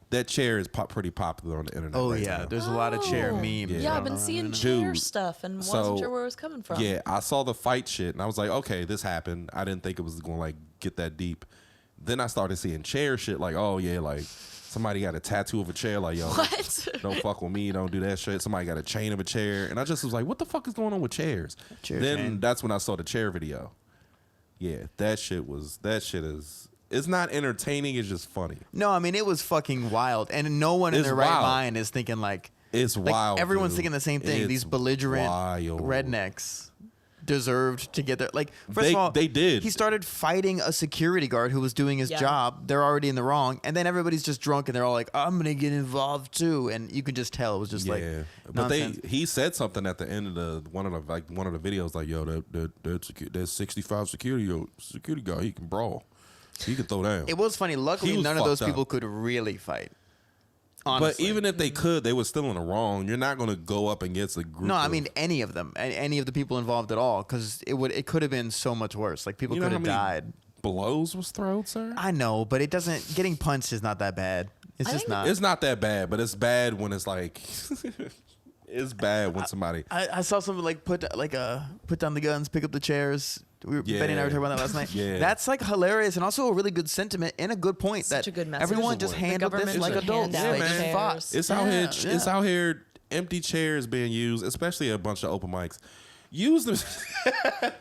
A: is pretty popular on the internet.
B: Oh
A: right
B: yeah.
A: now.
B: There's a lot of chair memes.
C: Yeah, I've
B: going
C: been
B: around
C: seeing
B: right now.
C: chair
A: Dude,
C: stuff and
A: so-
C: wasn't sure where it was coming from.
A: Yeah, I saw the fight shit, and I was like, okay, this happened. I didn't think it was going to like get that deep. Then I started seeing chair shit, like, oh yeah, like somebody got a tattoo of a chair, like yo,
C: What?
A: don't fuck with me, don't do that shit. Somebody got a chain of a chair, and I just was like, what the fuck is going on with chairs?
B: Chair
A: Then
B: chain.
A: that's when I saw the chair video. Yeah, that shit is. It's not entertaining. It's just funny.
B: No, I mean it was fucking wild, and no one in
A: It's
B: their right
A: wild.
B: mind is thinking like
A: It's wild.
B: everyone's
A: dude.
B: thinking the same thing.
A: It's
B: These belligerent
A: wild.
B: rednecks deserved to get their like. First
A: They-
B: of all,
A: they did.
B: He started fighting a security guard who was doing his
C: Yeah.
B: job. They're already in the wrong, and then everybody's just drunk, and they're all like, "I'm gonna get involved too," and you can just tell it was just like
A: but
B: nonsense.
A: he said something at the end of one of the videos like, yo, that 65 security guy, he can brawl, he can throw down.
B: It was funny. Luckily,
A: He was
B: none of those
A: fucked up.
B: people could really fight.
A: But
B: Honestly.
A: even if they could, they were still in the wrong. You're not going to go up against a group.
B: No, I mean any of them, any of the people involved at all, because it could have been so much worse. Like people
A: You know
B: could have
A: how many-
B: died.
A: blows was thrown, sir.
B: I know, but it doesn't. Getting punched is not that bad. It's
C: I
B: just
C: think
B: not.
A: It's not that bad, but it's bad when it's like. It's bad when somebody.
B: I saw something like put down the guns, pick up the chairs. Benny and I were talking about that last night.
A: Yeah.
B: That's like hilarious and also a really good sentiment and a good point.
C: Such
B: that
C: a good message.
B: everyone just
C: The
B: handled this
C: government
B: like
C: should
B: adults.
C: hand out
B: They just
C: chairs.
B: fought.
A: It's out here. It's out here. Empty chairs being used, especially a bunch of open mics. Use them.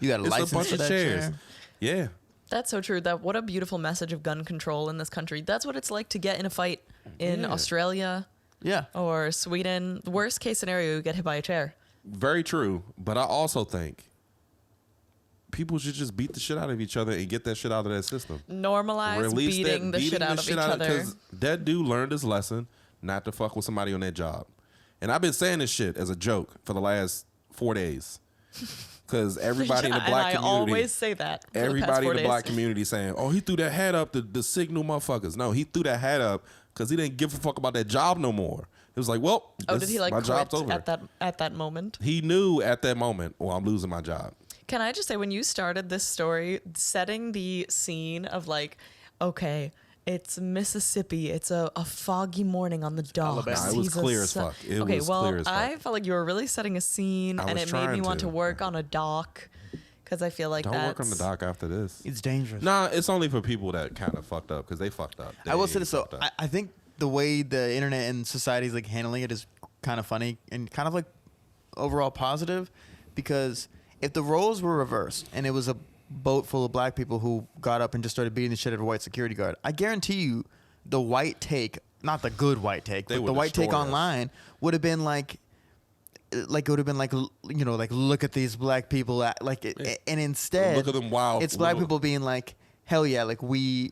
B: You got a
A: It's
B: license
A: a bunch
B: for
A: of
B: that
A: chairs.
B: chair?
A: Yeah.
C: That's so true. That what a beautiful message of gun control in this country. That's what it's like to get in a fight in Australia
B: Yeah.
C: or Sweden. The worst case scenario, you get hit by a chair.
A: Very true. But I also think people should just beat the shit out of each other and get that shit out of that system.
C: Normalize beating the shit out of each other.
A: Because that dude learned his lesson not to fuck with somebody on that job. And I've been saying this shit as a joke for the last 4 days. Because everybody in the black
C: and I
A: community.
C: always say that. For
A: Everybody
C: the
A: in
C: past
A: the
C: 4
A: black
C: days.
A: community saying, "Oh, he threw that hat up to signal motherfuckers." No, he threw that hat up because he didn't give a fuck about that job no more. It was like, well,
C: Oh, did he like
A: my
C: quit
A: job's over.
C: at that moment?
A: He knew at that moment, well, I'm losing my job.
C: Can I just say, when you started this story, setting the scene of like, okay, it's Mississippi, it's a foggy morning on the docks.
B: Alabama.
A: Nah, it was
C: He's a
A: clear as
C: son-
A: fuck. It
C: okay,
A: was
C: well,
A: clear as fuck.
C: I felt like you were really setting a scene,
A: I
C: and
A: was
C: it made me
A: trying
C: want
A: to.
C: to work on a dock because I feel like
A: Don't
C: that's
A: work on the dock after this.
B: It's dangerous.
A: Nah, it's only for people that kind of fucked up because they fucked up.
B: I will say
A: They
B: this though.
A: fucked up.
B: I think the way the internet and society is like handling it is kind of funny and kind of like overall positive, because if the roles were reversed and it was a boat full of black people who got up and just started beating the shit out of a white security guard, I guarantee you the white take, not the good white take,
A: They
B: but
A: would
B: the white take
A: destroy us.
B: online would have been like it would have been like, you know, like, look at these black people and instead
A: Look at them wild.
B: it's black
A: little-
B: people being like, hell yeah, like we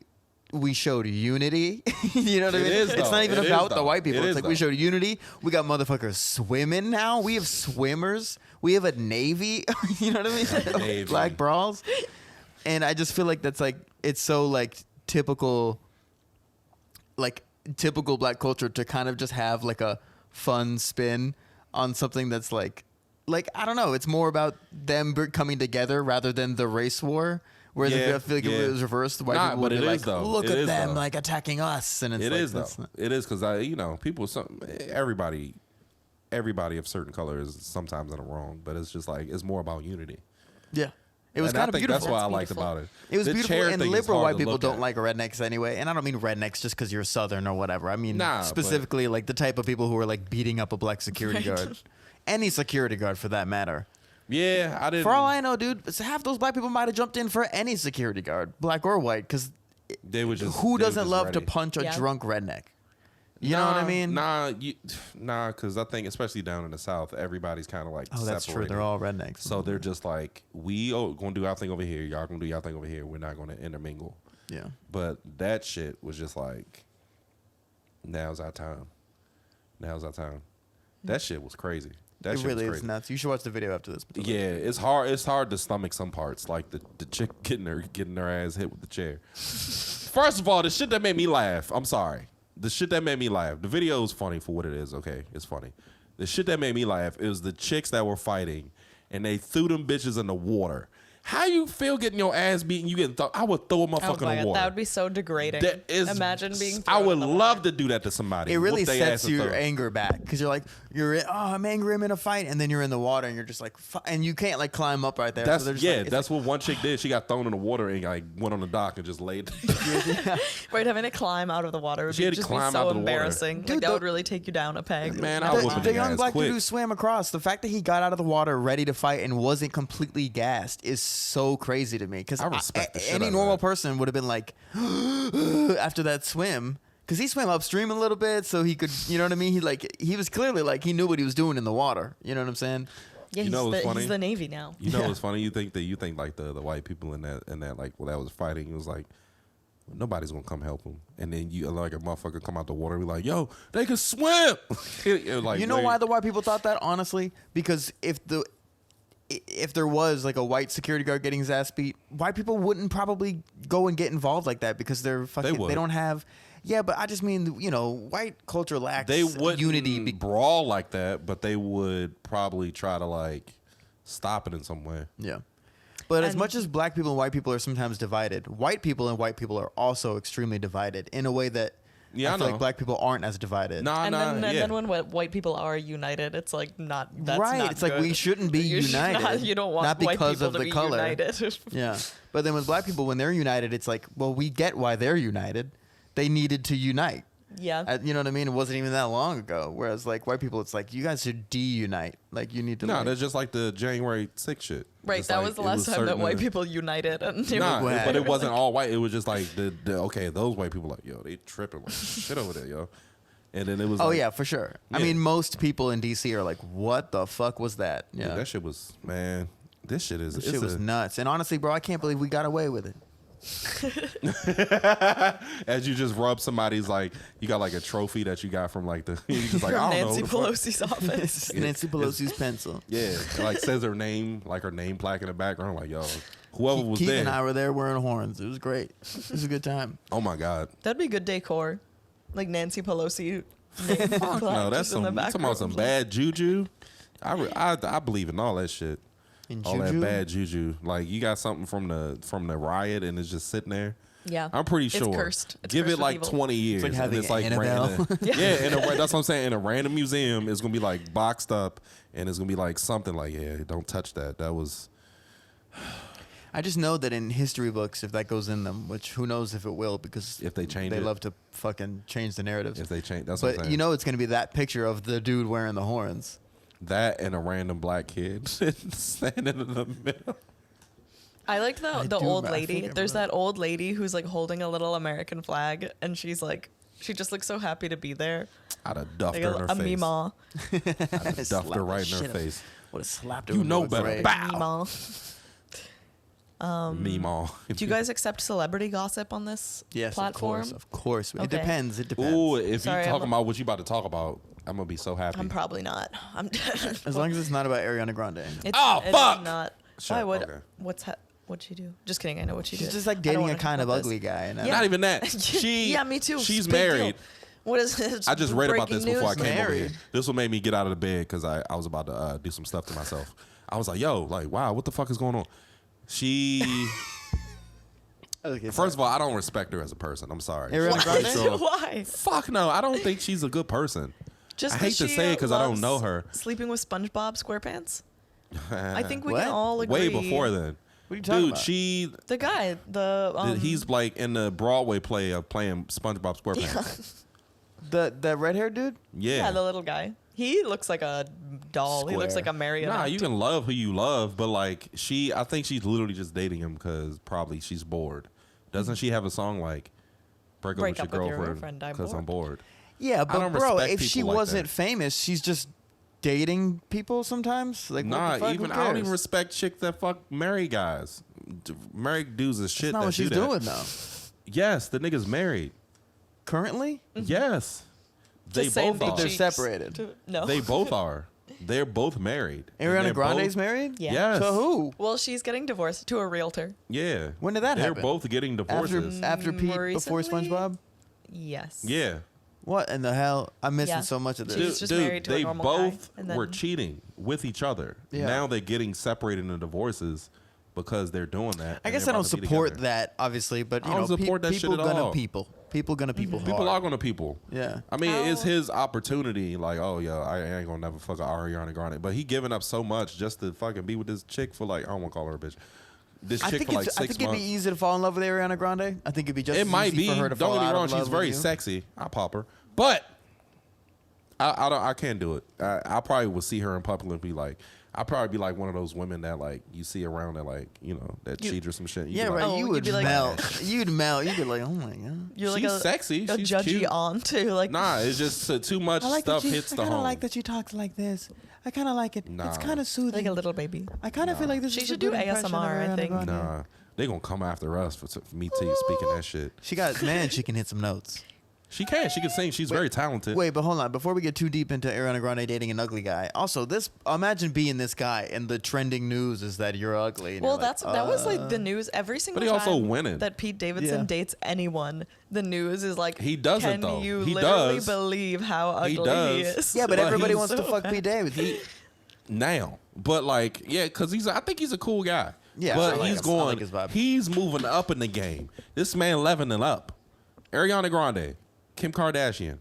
B: showed unity. You know what I
A: It
B: mean?
A: is,
B: It's
A: though.
B: not even
A: It is,
B: about the
A: though.
B: white people.
A: It
B: It's
A: is,
B: like we
A: though.
B: showed unity. We got motherfuckers swimming now. We have swimmers. We have a navy. You know what I mean?
A: Navy.
B: Black bras. And I just feel like that's like, it's so like typical black culture to kind of just have like a fun spin on something that's like I don't know. It's more about them coming together rather than the race war. Whereas
A: Yeah,
B: I feel like if
A: yeah.
B: it was reversed, the white
A: Nah,
B: people would
A: but
B: be
A: it
B: like,
A: is, though.
B: look
A: It
B: at
A: is,
B: them
A: though.
B: like attacking us. And it's
A: It
B: like,
A: is though.
B: that's not-
A: It is because people. Everybody of certain color is sometimes in the wrong, but it's just like it's more about unity.
B: Yeah. It was
A: And I
B: kind of
A: think
B: beautiful.
A: That's what I
C: That's
A: liked
C: beautiful.
A: about it.
B: It was
A: The
B: beautiful,
A: chair
B: and
A: thing is
B: liberal
A: hard
B: white
A: to
B: people
A: look
B: don't
A: at.
B: like rednecks anyway. And I don't mean rednecks just because you're Southern or whatever. I mean
A: Nah,
B: specifically like the type of people who are like beating up a black security
C: Right.
B: guard, any security guard for that matter.
A: Yeah, I didn't.
B: For all I know, dude, half those black people might have jumped in for any security guard, black or white, because
A: they were just.
B: who
A: they were
B: doesn't
A: just
B: love to
A: ready.
B: punch a
C: Yeah.
B: drunk redneck? You know what I mean?
A: Nah, because I think especially down in the South, everybody's kind of like.
B: Oh, that's true.
A: separated.
B: They're all rednecks.
A: So they're just like, we gonna do our thing over here. Y'all gonna do y'all thing over here. We're not gonna intermingle.
B: Yeah.
A: But that shit was just like, now's our time. Now's our time. That shit was crazy. That
B: It
A: shit
B: really
A: was
B: is
A: crazy.
B: nuts. You should watch the video after this.
A: Yeah, it's hard. It's hard to stomach some parts, like the chick getting her ass hit with the chair. First of all, the shit that made me laugh. I'm sorry. The shit that made me laugh. The video is funny for what it is. Okay, it's funny. The shit that made me laugh is the chicks that were fighting, and they threw them bitches in the water. How you feel getting your ass beaten? You getting I would throw a motherfucker
C: Oh
A: in
C: my
A: the
C: God,
A: water.
C: that would be so degrading.
A: That is,
C: Imagine being.
A: I
C: thrown
A: would
C: in the
A: love
C: water.
A: to do that to somebody.
B: It really
A: Whoop they
B: sets
A: ass and
B: your
A: throw.
B: anger back because you're like, I'm angry, I'm in a fight, and then you're in the water and you're just like, and you can't like climb up right there.
A: That's
B: so they're just like, it's
A: that's what one chick did. She got thrown in the water and like went on the dock and just laid.
C: Right, having to climb out of the water would
A: She had to
C: just be
A: climb
C: so
A: out of the water.
C: embarrassing.
B: Dude,
C: Like, that
B: the-
C: would really take you down a peg.
A: Man,
C: Not
A: I
C: that
A: whoop
C: much.
B: The
A: your
B: young
A: ass
B: black
A: quick.
B: dude who swam across. The fact that he got out of the water ready to fight and wasn't completely gassed is so crazy to me. Because
A: I respect the shit out
B: any
A: of
B: normal
A: that.
B: person would have been like, after that swim, because he swam upstream a little bit, so he could, you know what I mean? He was clearly like he knew what he was doing in the water. You know what I'm saying?
C: Yeah,
A: You know what's funny?
C: he's the Navy now.
A: You know what's funny? You think like the white people in that like that was fighting. It was like nobody's gonna come help them, and then you like a motherfucker come out the water and be like, "Yo, they can swim." Like,
B: You know
A: wait.
B: why the white people thought that? Honestly, because if there was like a white security guard getting his ass beat, white people wouldn't probably go and get involved like that because they're fucking.
A: would.
B: They don't have. Yeah, but I just mean, white culture lacks
A: they wouldn't
B: unity.
A: brawl like that, but they would probably try to like stop it in some way.
B: Yeah. But as
C: And-
B: much as black people and white people are sometimes divided, white people and white people are also extremely divided in a way that
A: Yeah,
B: I
A: I
B: feel
A: know.
B: like black people aren't as divided.
A: Nah,
C: And
A: nah,
C: then,
A: yeah.
C: and then when white people are united, it's like not that's
B: right.
C: not
B: It's like we
C: good.
B: shouldn't be
C: You should
B: united.
C: not- you don't want
B: not
C: white
B: because
C: people
B: of
C: to
B: the
C: be
B: color.
C: united.
B: Yeah. But then with black people, when they're united, it's like, well, we get why they're united. They needed to unite.
C: Yeah.
B: You know what I mean? It wasn't even that long ago. Whereas like white people, it's like you guys should de-unite. Like you need to.
A: No,
B: like,
A: that's just like the January 6th shit.
C: Right,
A: Just
C: that
A: like,
C: was the
A: it
C: last time that
A: certain-
C: white people united, and they
A: Nah,
C: were,
A: but it wasn't all white. It was just like the okay, those white people like, yo, they tripping like shit over there, yo. And then it was
B: oh
A: like,
B: yeah, for sure. I
A: Yeah.
B: mean, most people in DC are like, "What the fuck was that?"
A: yeah, that shit was, man, this shit is
B: This
A: it's
B: shit was
A: a-
B: nuts. And honestly, bro, I can't believe we got away with it.
A: as you just rub somebody's like you got like a trophy that you got from like the you just like
C: from
A: I don't
C: Nancy
A: know who the fuck-
C: Pelosi's office.
B: Nancy Pelosi's pencil.
A: Yeah, it like says her name, like her name plaque in the background. Like, yo, whoever was
B: Keith
A: there.
B: and I were there wearing horns. It was great. It was a good time.
A: Oh my god.
C: That'd be good decor, like Nancy Pelosi.
A: Fuck no, that's some.
C: in the
A: You talking about some
C: background.
A: bad juju? I believe in all that shit.
B: In
A: All that
B: Juju?
A: bad juju. Like you got something from the riot and it's just sitting there.
C: Yeah,
A: I'm pretty
C: It's
A: sure.
C: cursed. It's
A: Give
C: cursed
A: it
C: with
A: like
C: evil.
A: 20 years.
B: like
A: and
B: having
A: it's like
B: Annabelle.
A: that's what I'm saying. In a random museum, it's gonna be like boxed up, and it's gonna be like something like, yeah, don't touch that. That was
B: I just know that in history books, if that goes in them, which who knows if it will, because
A: if they change
B: they
A: it.
B: love to fucking change the narratives.
A: If they change, that's what I'm
B: But
A: saying.
B: you know, it's gonna be that picture of the dude wearing the horns.
A: That and a random black kid standing in the middle.
C: I liked the
B: I
C: the
B: do,
C: old
B: but I
C: lady.
B: think I
C: There's
B: remember.
C: that old lady who's like holding a little American flag, and she's like, she just looks so happy to be there,
A: I'd have duffed
C: like
A: her in her
C: a
A: face.
C: Meemaw.
A: I'd have duffed
B: Slapped
A: her
B: the
A: right in her
B: shit out-
A: face.
B: Would have slapped her.
A: You
B: with
A: know
B: no
A: better.
B: grade.
A: Bow.
C: Meemaw.
A: Meemaw.
C: Do you guys accept celebrity gossip on this
B: Yes,
C: platform?
B: of course. It
C: Okay.
B: depends. It depends.
A: Ooh, if
C: Sorry,
A: you
C: I'm
A: talking about what you about to talk about, I'm gonna be so happy.
C: I'm probably not. I'm.
B: As long as it's not about Ariana Grande.
C: It's,
A: Oh,
C: it's
A: fuck!
C: Not.
A: Sure,
C: Why would?
A: okay.
C: What'd she do? Just kidding. I know what she
B: She's
C: did.
B: just like
C: I don't
B: dating a
C: wanna
B: kind
C: talk
B: of
C: about this.
B: ugly guy. And
C: Yeah.
A: Not even that. She
C: yeah, me too.
A: She's
C: Big deal.
A: married.
C: What is it?
A: I just read about this
C: Breaking
A: before I
C: news?
A: came over here.
B: Married.
A: This what made me get out of the bed because I was about to do some stuff to myself. I was like, yo, like, wow, what the fuck is going on? She,
B: Okay,
A: first of all, I don't respect her as a person. I'm sorry.
B: Ariana Grande?
A: So-
C: Why?
A: fuck no, I don't think she's a good person.
C: Just
A: I hate to say it because I don't know
C: loves
A: her.
C: Sleeping with SpongeBob SquarePants. I think we
B: What?
C: can all agree.
A: way before then.
B: What are you talking
A: Dude,
B: about?
A: she,
C: The guy,
A: he's like in the Broadway play of playing SpongeBob SquarePants.
B: The red haired dude.
C: yeah, the little guy. He looks like a doll. He looks
B: Square.
C: like a marionette.
A: Nah, you can love who you love, but like I think she's literally just dating him because probably she's bored. Doesn't she have a song like "Break up with your girlfriend
C: I'm
A: because I'm bored"?
B: Yeah, but
A: don't
B: bro,
A: respect
B: if she
A: people like
B: wasn't
A: that.
B: famous, she's just dating people sometimes. Like, what
A: Nah,
B: the fuck?
A: even
B: Who
A: I don't
B: cares?
A: even respect chicks that fuck married guys. Married dudes is shit.
B: That's not
A: that
B: what she's
A: do that.
B: doing though.
A: Yes, the nigga's married.
B: Currently,
A: Yes, they
C: Just saying
A: both
C: big
A: are.
B: they're
C: cheeks
B: separated.
C: to- no.
A: They both are. They're both married. And
B: Ariana
A: they're
B: Grande's
A: both-
B: married.
C: Yeah.
A: Yes.
B: To who?
C: Well, she's getting divorced to a realtor.
A: Yeah.
B: When did that
A: They're
B: happen?
A: both getting divorces.
B: After Pete,
C: More
B: before
C: recently?
B: SpongeBob.
C: Yes.
A: Yeah.
B: What in the hell? I'm missing
C: Yeah.
B: so much of this.
C: She's just married to a
A: they
C: normal
A: both
C: guy, and
A: were
C: then-
A: cheating with each other.
B: Yeah.
A: Now they're getting separated into divorces because they're doing that.
B: I
A: and
B: guess
A: they're
B: I don't
A: about to be
B: support
A: together.
B: that, obviously, but you
A: I don't
B: know,
A: support that shit
B: people
A: at
B: gonna
A: all.
B: people gonna people.
A: People
B: hard.
A: are going to people.
B: Yeah.
A: I mean, it's
C: How-
A: his opportunity. Like, oh, yeah, I ain't going to never fuck a Ariana Grande. But he giving up so much just to fucking be with this chick for like, I don't want to call her a bitch. This
B: I
A: chick
B: think
A: for like
B: I
A: 6
B: think it'd
A: months.
B: be easy to fall in love with Ariana Grande. I think it'd be just
A: It
B: as
A: might
B: easy
A: be.
B: for her to
A: Don't
B: fall
A: get me
B: out
A: wrong.
B: of
A: She's
B: love
A: very
B: with you.
A: sexy. I'll pop her. But I can't do it. I probably would see her in public and be like, I'd probably be like one of those women that like you see around that like, you know, that cheat or some shit. You'd
B: Yeah,
A: be like,
B: right.
C: Oh,
B: you
C: you'd
B: would
C: be like-
B: melt. You'd melt. You'd be like, oh my god.
C: You're like
A: She's
C: a
A: sexy.
C: a
A: She's
C: judgy
A: cute.
C: aunt too. Like
A: Nah, it's just too much stuff hits the home.
B: that you talk like this. I kind of like it.
A: Nah.
B: It's kind of soothing.
C: like a little baby.
B: I kind of feel like this.
C: She
B: is
C: should
B: a
C: do
B: good impression of
C: ASMR, I
B: Ariana
C: think.
B: Grande.
A: Nah, they gonna come after us for me speaking that shit.
B: She got man. She can hit some notes.
A: She can sing. She's very talented.
B: Wait, but hold on. Before we get too deep into Ariana Grande dating an ugly guy, also this imagine being this guy and the trending news is that you're ugly. And
C: Well,
B: you're like,
C: that was like the news every single
A: he
C: time
A: also winning.
C: that Pete Davidson
B: Yeah.
C: dates anyone. The news is like
A: He doesn't,
C: Can
A: though.
C: you
A: He
C: literally
A: does.
C: believe how ugly he
A: does.
C: is?
B: Yeah, but
A: But
B: everybody
A: he's
B: wants to
C: so
B: fuck
C: bad.
B: Pete Davidson.
A: Now, but like, yeah, because I think he's a cool guy.
B: Yeah,
A: but
B: I like
A: he's
B: him. I
A: going.
B: like his vibe.
A: He's moving up in the game. This man leveling up. Ariana Grande, Kim Kardashian,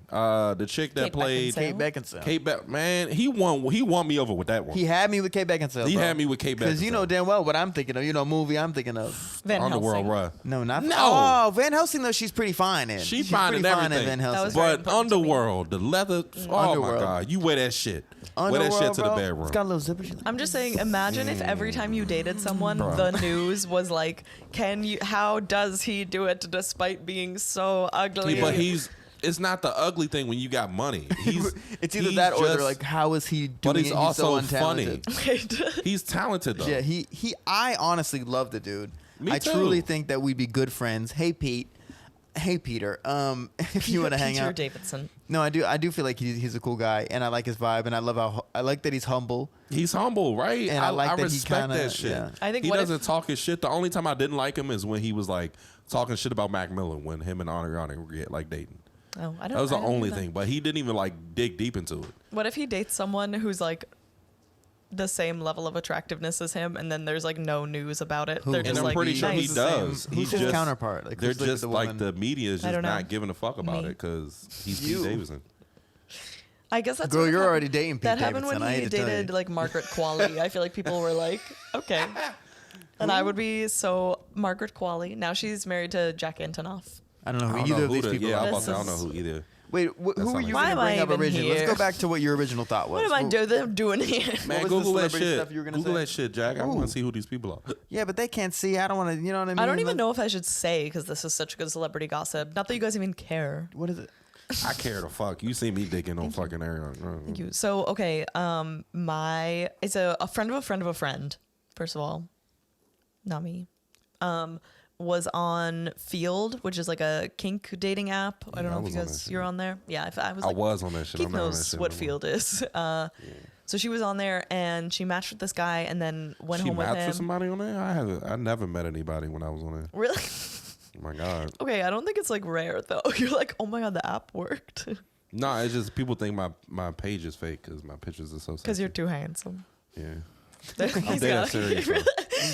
A: the chick that
C: Kate
A: played
C: Beckinsale.
B: Kate Beckinsale.
A: Man, he won me over with that one.
B: He had me with Kate Beckinsale.
A: He had me with Kate
B: Because you know
A: Beckinsale.
B: damn well what I'm thinking of. You know, movie I'm thinking of.
C: Van
A: Underworld,
C: Helsing.
A: bruh.
B: No, not
A: No.
B: Oh, Van Helsing though. She's pretty fine in.
A: She's
B: She's
A: fine
B: pretty
A: in
B: fine
A: everything.
B: Van
C: That
B: Helsing.
C: was very
A: But
C: important to me.
A: Underworld, the leather. Oh
B: Underworld.
A: my god, you wear that shit. Wear that
B: Underworld,
A: shit to the
B: bro.
A: bedroom.
B: It's got a little zipper. She's like,
C: I'm just saying, imagine if every time you dated someone,
A: Bruh.
C: the news was like, how does he do it despite being so ugly?
A: But it's not the ugly thing when you got money.
B: it's either
A: he's
B: that or they're
A: just-
B: like, how is he doing
A: But
B: it?
A: he's
B: so
A: also
B: untalented.
A: funny. He's talented though.
B: Yeah, I honestly love the dude.
A: Me
B: I
A: too.
B: truly think that we'd be good friends. Hey Pete. Hey Peter. If you want to hang
C: Peter
B: out.
C: Davidson.
B: No, I do feel like he's a cool guy and I like his vibe and I like that he's humble.
A: He's humble, right?
B: And I like that he
A: respect
B: kinda-
A: that shit.
B: yeah.
C: I think
A: he
C: what
A: doesn't
C: if-
A: talk his shit. The only time I didn't like him is when he was like talking shit about Mac Miller when him and Ariana were like dating.
C: Oh, I don't.
A: That was the
C: I don't
A: only
C: know that.
A: thing. But he didn't even like dig deep into it.
C: What if he dates someone who's like the same level of attractiveness as him, and then there's like no news about it?
B: Who?
C: They're
B: And
C: just
A: I'm
C: like,
A: pretty sure he
C: nice.
A: does.
B: Who's
A: He's
B: his
A: just
B: counterpart? Like,
A: they're
B: who's, like,
A: just
B: the
A: like
B: woman?
A: the media is
C: I
A: just
C: don't know.
A: not giving a fuck about
C: Me.
A: it because he's
B: You.
A: Pete Davidson.
C: I guess that's
B: Girl,
C: what
B: you're
C: happened-
B: already dating Pete
C: That happened
B: Davidson, I
C: when
B: hate
C: he
B: to tell
C: dated
B: you.
C: like Margaret Qualley. I feel like people were like, okay. And I would be so Margaret Qualley. Now she's married to Jack Antonoff.
B: I don't know
A: I
B: who
A: don't
B: either
A: know
B: of
A: who
B: these
A: the-
B: people
A: Yeah,
B: are.
A: I
C: This
A: don't know
C: is-
A: who either.
B: Wait, who
A: That
B: were
A: sounds
B: you
C: Why
B: going
C: am
B: to bring
C: I
B: up
C: even
B: originally? Let's
C: here?
B: go back to what your original thought was.
C: What am I doing here?
A: Man,
B: was the
A: Google that
B: celebrity
A: shit.
B: stuff you were gonna
A: Google
B: say?
A: that shit, Jack. I
B: Ooh.
A: want to see who these people are.
B: Yeah, but they can't see. I don't want to. You know what I mean?
C: I don't even know if I should say because this is such good celebrity gossip. Not that you guys even care.
B: What is it?
A: I care to fuck. You see me digging on fucking Ariana.
C: Thank you. So okay, it's a friend of a friend of a friend. First of all, not me. Was on Field, which is like a kink dating app. I don't
A: I
C: know if
A: was
C: you
A: on that
C: guys
A: shit.
C: you're on there. Yeah, if I was.
A: I
C: Like,
A: was on that shit.
C: Keith
A: I'm not on that
C: knows
A: shit
C: what
A: no more.
C: Field is. So she was on there and she matched with this guy and then went
A: She
C: home with
A: matched
C: him.
A: with somebody on there? I never met anybody when I was on there.
C: Really?
A: Oh my god.
C: Okay, I don't think it's like rare though. You're like, oh my god, the app worked
A: No, it's just people think my page is fake because my pictures are so.
C: because you're
A: sexy.
C: too handsome.
A: Yeah.
C: He's
A: dead
C: got
A: serious, bro.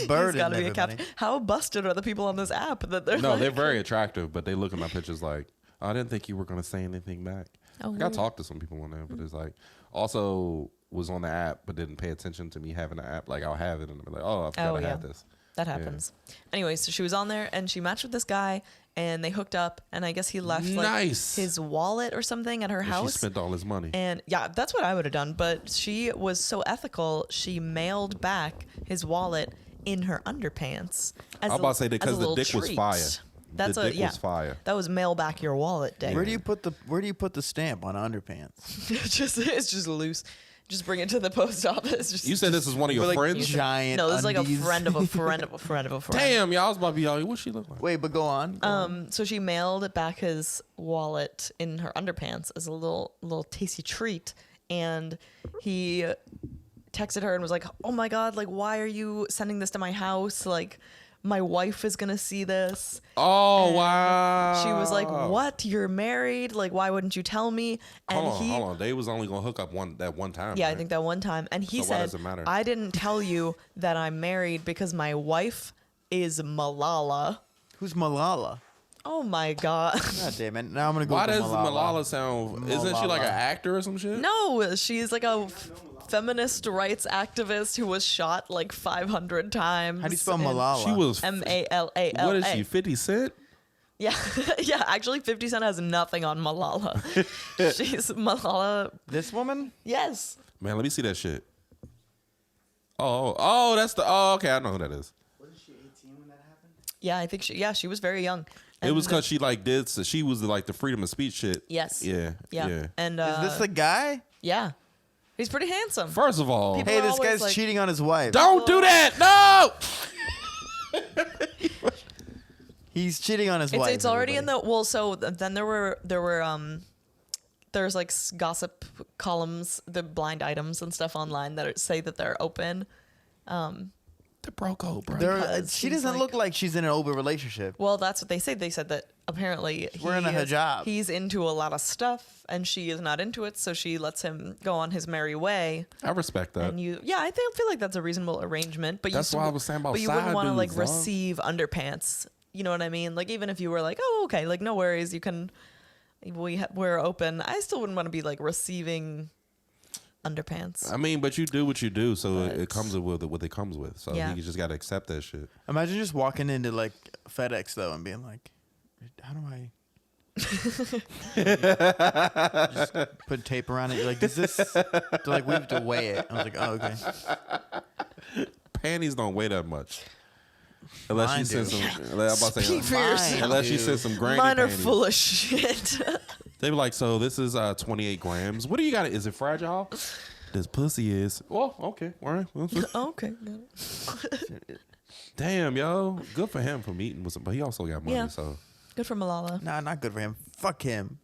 B: Bird
C: to be a
B: everybody.
C: captain. How busted are the people on this app that they're
A: No,
C: like,
A: they're very attractive, but they look at my pictures like, I didn't think you were gonna say anything back.
C: Oh,
A: Like, I talked to some people on there, but it's like also was on the app but didn't pay attention to me having the app. Like I'll have it and I'll be like, oh, I forgot
C: Oh,
A: I
C: yeah.
A: had this.
C: That happens. Anyway, so she was on there and she matched with this guy and they hooked up and I guess he left like
A: Nice.
C: his wallet or something at her
A: And she
C: house.
A: spent all his money.
C: And yeah, that's what I would have done. But she was so ethical, she mailed back his wallet in her underpants. As
A: I'm about to say that
C: as a
A: 'cause the
C: little
A: dick was
C: treat.
A: fire.
C: That's
A: The dick was fire.
C: That was mail back your wallet day.
B: Where do you put the stamp on underpants?
C: it's just loose. Just bring it to the post office. Just,
A: You said this is one of your
B: With, like,
A: friends?
B: giant.
C: no, this is like a
B: undies.
C: friend of a friend of a friend of a friend.
A: Damn, y'all was about to be like, what she look like?
B: Wait, but go on. Go on.
C: So she mailed back his wallet in her underpants as a little tasty treat, and he texted her and was like, "Oh my god, like why are you sending this to my house? Like my wife is gonna see this."
A: Oh,
C: And
A: wow.
C: She was like, "What? You're married? Like why wouldn't you tell me?" And
A: Hold on. They was only going to hook up that one time.
C: yeah, I
A: right?
C: think that one time, and he
A: So why
C: said,
A: does it matter?
C: "I didn't tell you that I'm married because my wife is Malala."
B: Who's Malala?
C: Oh my god.
B: God damn it! Now I'm gonna go.
A: Why
B: with
A: does Malala sound... Isn't she like an
B: Malala.
A: actor or some shit?
C: No, she's like a feminist rights activist who was shot like 500 times.
B: How do you spell
C: and-
B: Malala?
A: She was...
C: Malala.
A: What is she, 50 Cent?
C: Yeah, yeah. Actually, 50 Cent has nothing on Malala. She's Malala.
B: This woman?
C: Yes.
A: Man, let me see that shit. Oh, that's the... Oh, okay, I know who that is.
B: Wasn't she 18 when that happened?
C: Yeah, I think she was very young.
A: It was
C: And-
A: because she like did... So she was like the freedom of speech shit.
C: Yes.
A: Yeah.
C: Yeah. And
B: Is this the guy?
C: yeah, he's pretty handsome.
A: First of all...
C: People-
B: Hey,
C: We're
B: this
C: always
B: guy's
C: like-
B: cheating on his wife.
A: Don't do that! No!
B: He's cheating on his wife.
C: It's already in
B: everybody.
C: the well. So then there were there's like gossip columns, the blind items and stuff online that say that they're open.
A: The bro code, bro.
C: Because
B: She
C: he's
B: doesn't
C: like-
B: look like she's in an open relationship.
C: Well, that's what they say. They said that apparently
B: We're in a hijab.
C: he's into a lot of stuff, and she is not into it, so she lets him go on his merry way.
A: I respect that.
C: And I feel like that's a reasonable arrangement. But
A: That's why I was saying about
C: but you wouldn't
A: side
C: want to like
A: dudes, dog.
C: receive underpants. You know what I mean? Like even if you were like, oh, okay, like no worries, you can. We're open. I still wouldn't want to be like receiving underpants.
A: I mean, but you do what you do, so
C: But-
A: it comes with what it comes with. So
C: Yeah.
A: you just got to accept that shit.
B: Imagine just walking into like FedEx though and being like, how do I just put tape around it? You're like, is this? They're like, we have to weigh it. I was like, oh, okay.
A: Panties don't weigh that much. Unless
B: Mine
A: you send
B: do.
A: some, I'm about to say,
C: Speak for yourself.
A: unless you
B: Dude.
A: send some granny
C: Mine are
A: panties.
C: full of shit.
A: They be like, so this is 28 grams. What do you got? Is it fragile? This pussy is. Well, okay, all right.
C: Okay.
A: Damn, yo, good for him for meeting with some, but he also got money.
C: Yeah.
A: So,
C: Good for Malala.
B: Nah, not good for him. Fuck him.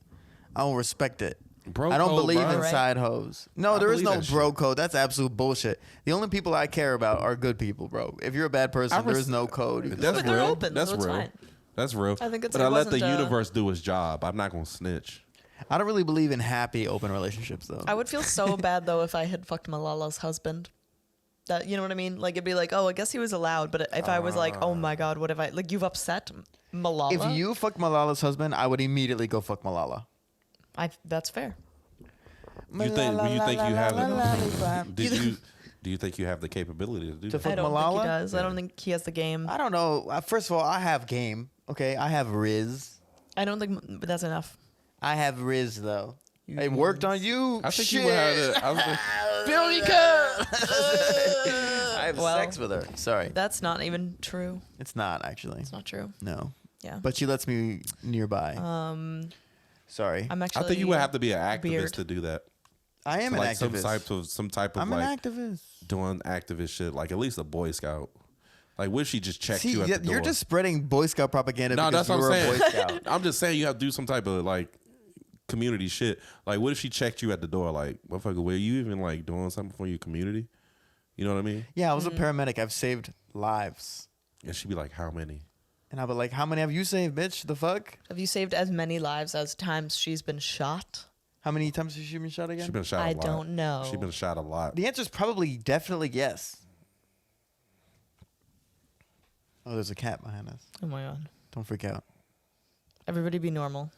B: I don't respect it.
A: bro,
B: I don't
A: code,
B: believe
A: bro.
B: in
C: Right.
B: side hoes. No,
A: I
B: there is
A: believe
B: no
A: that
B: bro
A: shit.
B: code. That's absolute bullshit. The only people I care about are good people, bro. If you're a bad person, there is no code.
A: That's
C: But they're
A: real.
C: open,
A: That's
C: so it's
A: real.
C: fine.
A: That's real.
C: I think it's-
A: but
C: it
A: I let the
C: wasn't,
A: universe do its job. I'm not gonna snitch.
B: I don't really believe in happy open relationships though.
C: I would feel so bad though if I had fucked Malala's husband. That you know what I mean? Like it'd be like, oh, I guess he was allowed, but if I was like, oh my god, what if I like you've upset Malala?
B: If you fuck Malala's husband, I would immediately go fuck Malala.
C: That's fair.
A: You think you have it? Do you think you have the capability to do
B: To
A: that?
B: fuck
C: I don't think
B: Malala?
C: he does. I don't think he has the game.
B: I don't know. First of all, I have game. Okay, I have Riz.
C: I don't think that's enough.
B: I have Riz though. It worked on you.
A: I think
B: Shit.
A: you would have it. I was like,
B: I have
C: Well,
B: sex with her. Sorry,
C: That's not even true.
B: it's not actually.
C: It's not true.
B: No,
C: Yeah.
B: but she lets me nearby. Sorry,
C: I'm actually.
A: I think you would have to be an activist
C: weird.
A: to do that.
B: I am an
A: Like
B: activist.
A: some type of
B: I'm
A: like
B: an activist.
A: doing activist shit. Like at least a Boy Scout. Like what if she just checked
B: See,
A: you at the door?
B: you're just spreading Boy Scout propaganda
A: No,
B: because
A: that's what
B: you're
A: I'm
B: a Boy
A: saying.
B: Scout.
A: I'm just saying you have to do some type of like community shit. Like what if she checked you at the door? Like, motherfucker, were you even like doing something for your community? You know what I mean?
B: Yeah, I was a paramedic. I've saved lives.
A: And she'd be like, how many?
B: And I'd be like, how many have you saved, bitch? The fuck?
C: Have you saved as many lives as times she's been shot?
B: How many times has she been shot again?
A: She's been shot a
C: I
A: lot.
C: don't know.
A: She's been shot a lot.
B: The answer is probably definitely yes. Oh, there's a cat behind us.
C: Oh my god.
B: Don't freak out.
C: Everybody be normal.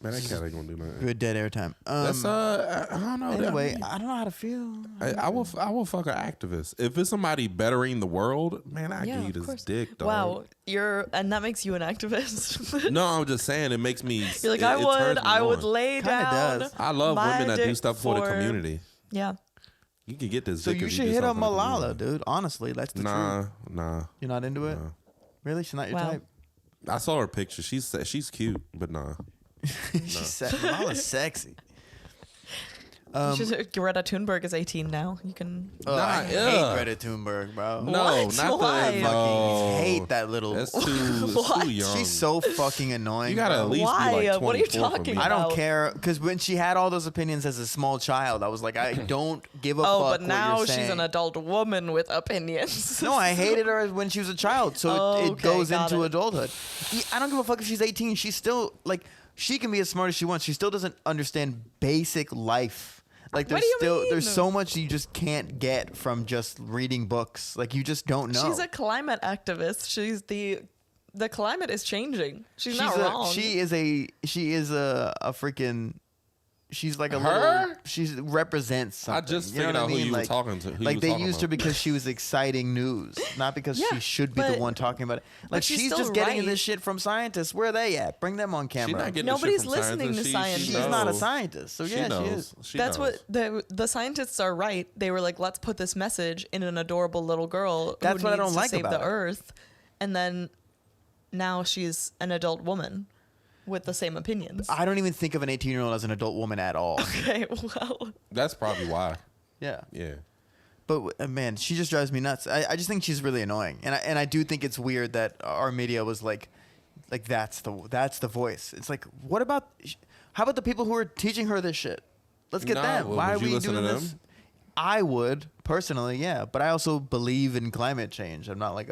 A: Man, that cat ain't gonna do nothing.
B: Good dead air time.
A: That's I don't know.
B: Anyway, I don't know how to feel.
A: I will fuck an activist. If it's somebody bettering the world, man, I
C: Yeah,
A: give you
C: of
A: this
C: course.
A: dick, dog.
C: Wow, and that makes you an activist.
A: No, I'm just saying it makes me.
C: You're like,
A: it turns me
C: I would
A: on.
C: lay
B: Kinda
C: down.
B: does.
A: I love
C: my
A: women that do
C: dick
A: stuff for the community.
C: Yeah.
A: You can get this.
B: So
A: dick
B: you
A: if
B: should
A: do
B: hit up
A: something for the
B: Malala,
A: community.
B: dude. Honestly, that's the truth.
A: Nah.
B: You're not into it?
A: Nah.
B: Really? She's not your
C: Wow.
B: type?
A: I saw her picture. She's cute, but nah.
B: Malala's sexy.
C: Greta Thunberg is 18 now. You can.
B: Oh, I
A: Nah,
B: hate
A: yeah.
B: Greta Thunberg, bro.
A: No,
C: What?
A: not
C: Why?
A: the.
B: I
A: No.
B: fucking hate that little.
A: That's too young.
B: She's so fucking annoying.
A: You gotta
B: bro.
A: at least
C: Why?
A: be like 24
C: What are you
A: for
C: talking
A: me.
B: I don't
C: about?
B: care because when she had all those opinions as a small child, I was like, I don't give a fuck.
C: Oh, but
B: what
C: now
B: you're
C: she's
B: saying.
C: an adult woman with opinions.
B: No, I hated her when she was a child, so it
C: Okay,
B: goes
C: got
B: into
C: it.
B: adulthood. I don't give a fuck if she's 18. She's still like she can be as smart as she wants. She still doesn't understand basic life. Like
C: What
B: there's
C: do you
B: still
C: mean?
B: there's so much you just can't get from just reading books. Like you just don't know.
C: She's a climate activist. She's the climate is changing. She's not wrong.
B: She is a freaking. She's like a
A: Her?
B: little. She represents something.
A: I just
B: You know
A: figured
B: what
A: out who
B: I mean?
A: you were
B: Like-
A: talking to. Who
B: Like
A: you
B: they
A: were talking
B: used her
A: about.
B: because she was exciting news, not because
C: Yeah,
B: she should be the
C: but-
B: one talking about it. Like
C: she's
B: she's
C: still
B: just getting
C: right.
B: this shit from scientists. Where are they at? Bring them on
A: She's
B: camera.
A: not getting
C: Nobody's
A: the shit from
C: listening to
A: scientists.
C: scientists.
B: She's not a
A: knows.
B: scientist, so yeah, she
A: knows.
B: is.
A: She
C: That's
A: knows.
C: what the scientists are right. They were like, let's put this message in an adorable little girl
B: That's
C: who
B: what I
C: needs
B: don't
C: to
B: like
C: save
B: about
C: the
B: it.
C: earth, and then now she's an adult woman with the same opinions.
B: I don't even think of an 18-year-old as an adult woman at all.
C: Okay, well,
A: That's probably why.
B: Yeah.
A: Yeah.
B: But man, she just drives me nuts. I just think she's really annoying, and I do think it's weird that our media was like that's the voice. It's like, what about? How about the people who are teaching her this shit? Let's get
A: Nah,
B: them.
A: well,
B: Why are
A: would you
B: we
A: listen
B: doing
A: to
B: this?
A: them?
B: I would personally, yeah, but I also believe in climate change. I'm not like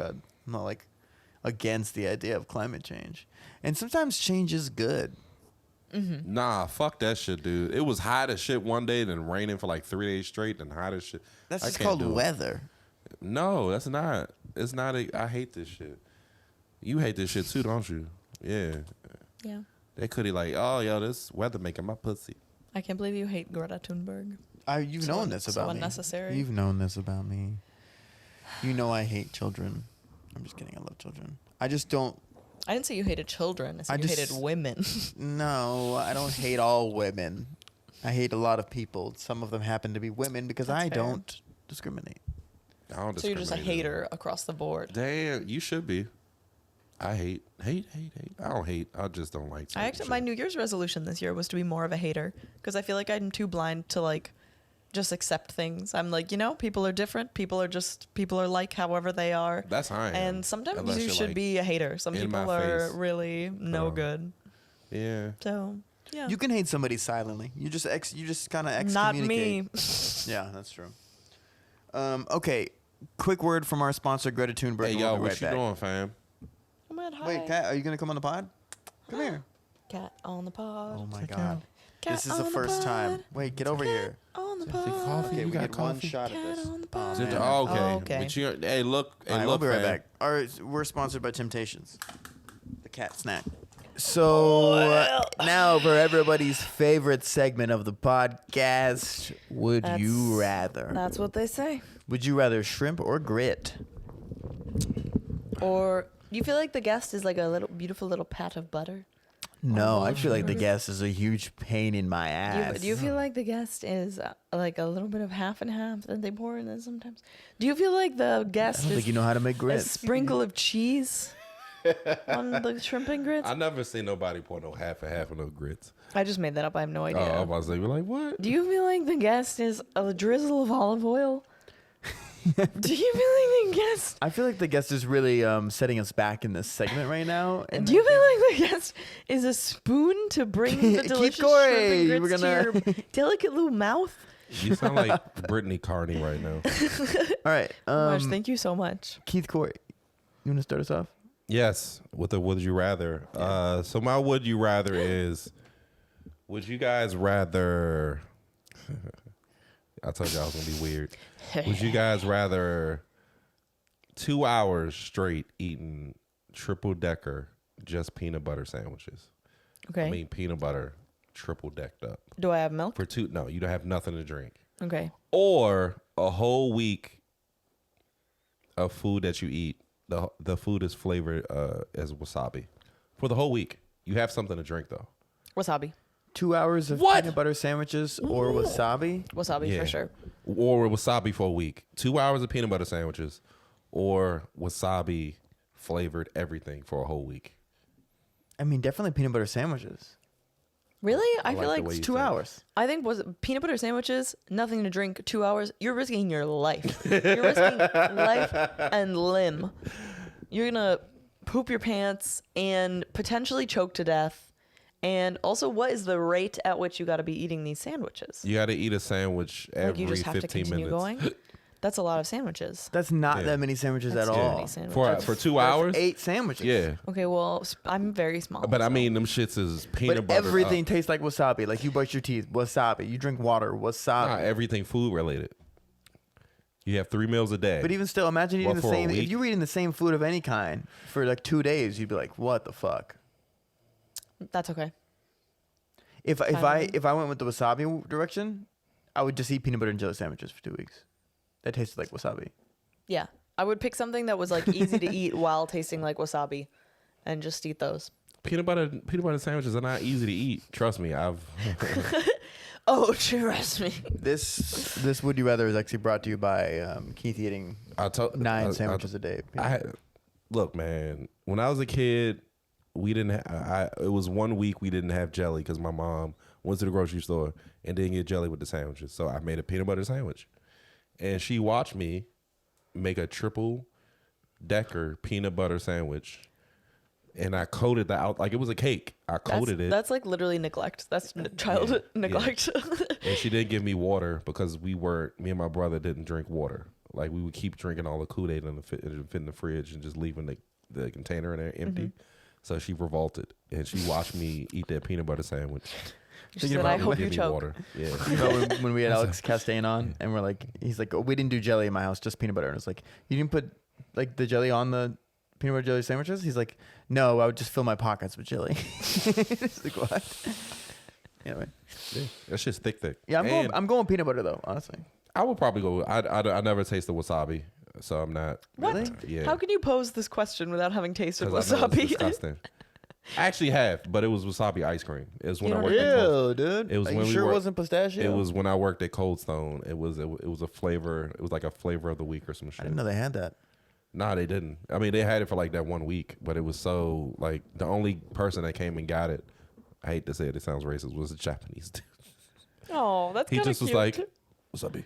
B: against the idea of climate change, and sometimes change is good.
A: Nah, fuck that shit, dude. It was hot as shit one day, then raining for like 3 days straight, then hot as shit.
B: That's
A: I
B: just
A: can't
B: called
A: do it.
B: weather.
A: No, that's not. It's not. I hate this shit. You hate this shit too, don't you? Yeah.
C: Yeah.
A: They could be like, oh, yo, this weather making my pussy.
C: I can't believe you hate Greta Thunberg.
B: You've
C: So
B: known this
C: so
B: about me.
C: unnecessary.
B: You've known this about me. You know I hate children. I'm just kidding. I love children. I just don't.
C: I didn't say you hated children. I said you hated women.
B: No, I don't hate all women. I hate a lot of people. Some of them happen to be women because
C: That's
B: I
C: fair.
B: don't discriminate.
A: I don't
C: So you're just a
A: discriminate
C: hater across the board.
A: Damn, you should be. I hate. I don't hate. I just don't like.
C: I actually, my New Year's resolution this year was to be more of a hater because I feel like I'm too blind to like just accept things. I'm like, people are different. People are like however they are.
A: That's how I am.
C: And sometimes
A: Unless
C: you
A: you're,
C: should
A: like,
C: be a hater. Some
A: in my
C: people are
A: face.
C: really no good.
A: Yeah.
C: So yeah,
B: You can hate somebody silently. You just kind of
C: not
B: excommunicate.
C: me.
B: Yeah, that's true. Okay, quick word from our sponsor, Greta Thunberg.
A: Hey,
B: and
A: yo,
B: we'll be
A: what
B: right
A: you
B: back.
A: doing, fam?
C: Oh my God, hi.
B: Wait, Kat, are you gonna come on the pod? Come here.
C: Cat on the pod.
B: Oh my
A: Check
B: god,
A: out.
C: Cat
B: this is the
C: on
B: first time.
C: pod.
B: Wait, get over here.
C: On the
A: Is it
C: pod.
A: coffee?
B: Okay,
A: You
B: we
A: got
B: get one
A: coffee?
B: shot of
C: Cat
B: this.
C: on the
B: Oh,
C: pod.
A: Is it-
B: man.
A: oh, okay.
C: Oh, okay.
A: But you, hey, look. Hey,
B: All right,
A: look,
B: we'll be right
A: fam.
B: back. All right, we're sponsored by Temptations, the cat snack. So now for everybody's favorite segment of the podcast, would you rather?
C: That's what they say.
B: Would you rather shrimp or grit?
C: Or do you feel like the guest is like a little beautiful little pat of butter?
B: No, I feel like the guest is a huge pain in my ass.
C: Do you feel like the guest is like a little bit of half and half that they pour in there sometimes? Do you feel like the
B: I
C: guest
B: don't
C: is
B: think you know how to make
C: a
B: grits.
C: sprinkle of cheese on the shrimp and grits?
A: I never seen nobody pour no half and half of no grits.
C: I just made that up. I have no
A: Oh,
C: idea.
A: I was about to say, we're like, what?
C: Do you feel like the guest is a drizzle of olive oil? Do you feel like the guest?
B: I feel like the guest is really setting us back in this segment right now. And
C: Do you feel like the guest is a spoon to bring the
B: Keep
C: delicious
B: going.
C: shrimp and
B: We're
C: grits to your delicate little mouth?
A: You sound like Brittany Carney right now.
B: All right,
C: Gosh, thank you so much.
B: Keith Corey, you want to start us off?
A: Yes, with a would you rather. So my would you rather is, would you guys rather? I told you I was gonna be weird. Would you guys rather 2 hours straight eating triple decker just peanut butter sandwiches?
C: Okay.
A: I mean peanut butter triple decked up
C: Do I have milk?
A: for two. No, you don't have nothing to drink.
C: Okay.
A: Or a whole week of food that you eat. The food is flavored as wasabi for the whole week. You have something to drink though.
C: Wasabi.
B: 2 hours of
A: What?
B: peanut butter sandwiches or wasabi?
C: Wasabi
A: Yeah.
C: for sure.
A: Or wasabi for a week. 2 hours of peanut butter sandwiches, or wasabi flavored everything for a whole week.
B: I mean, definitely peanut butter sandwiches.
C: Really? I
A: like
C: feel
A: the
C: like
A: way you
B: It's 2
A: think.
B: hours.
C: I think was peanut butter sandwiches, nothing to drink, 2 hours. You're risking your life. You're risking life and limb. You're gonna poop your pants and potentially choke to death. And also, what is the rate at which you got to be eating these sandwiches?
A: You got to eat a sandwich
C: Like
A: every
C: you just have to
A: 15
C: continue
A: minutes.
C: going. That's a lot of sandwiches.
B: That's not
A: Yeah.
B: that many sandwiches
C: That's
B: at
C: too
B: all.
C: many sandwiches.
A: For 2
B: That's
A: hours?
B: 8 sandwiches.
A: Yeah.
C: Okay, well, I'm very small.
A: But I
C: so-
A: mean, them shits is peanut
B: But
A: butter.
B: everything tastes like wasabi. Like you brush your teeth, wasabi. You drink water, wasabi.
A: Not everything food related. You have 3 meals a day.
B: But even still, imagine eating
A: What,
B: the
A: for a
B: same. If
A: week?
B: you were eating the same food of any kind for like 2 days, you'd be like, "What the fuck?"
C: That's okay.
B: If
C: Fine with me.
B: I went with the wasabi direction, I would just eat peanut butter and jelly sandwiches for 2 weeks. That tasted like wasabi.
C: Yeah. I would pick something that was like easy to eat while tasting like wasabi and just eat those.
A: peanut butter sandwiches are not easy to eat. Trust me, I've
C: Oh, trust me.
B: This would you rather is actually brought to you by Keith eating
A: I told
B: 9 sandwiches a day.
A: Look, man. When I was a kid, we didn't. It was 1 week we didn't have jelly because my mom went to the grocery store and didn't get jelly with the sandwiches. So I made a peanut butter sandwich, and she watched me make a triple decker peanut butter sandwich and I coated that out like it was a cake. I coated it.
C: That's like literally neglect. That's child neglect.
A: And she didn't give me water because me and my brother didn't drink water. Like we would keep drinking all the Kool-Aid and fit in the fridge and just leaving the container in there empty. So she revolted and she watched me eat that peanut butter sandwich.
C: She said, I hope you
A: Give me
C: choke.
A: water. Yeah.
B: You know, when we had Alex Castaigne on, and he's like, oh, we didn't do jelly in my house, just peanut butter. And it's like, you didn't put like the jelly on the peanut butter jelly sandwiches? He's like, no, I would just fill my pockets with jelly. It's like, what? Anyway.
A: Yeah, that's just thick.
B: Yeah, I'm going peanut butter though, honestly.
A: I would probably go. I never tasted wasabi, so I'm not.
C: What?
B: Really?
A: Yeah.
C: How can you pose this question without having tasted
A: 'Cause I know it's
C: wasabi?
A: disgusting. I actually have, but it was wasabi ice cream. It was when
C: You
A: I
C: know
A: worked at Cold.
B: Ew, dude.
A: It was
B: Are
A: when
B: you
A: we
B: sure
A: were-
B: it wasn't pistachio?
A: It was when I worked at Cold Stone. It was a flavor. It was like a flavor of the week or some
B: I
A: shit.
B: didn't know they had that.
A: Nah, they didn't. I mean, they had it for like that 1 week, but it was so like the only person that came and got it. I hate to say it. It sounds racist. Was a Japanese dude.
C: Oh, that's
A: He
C: kind of
A: just was
C: cute.
A: like, wasabi.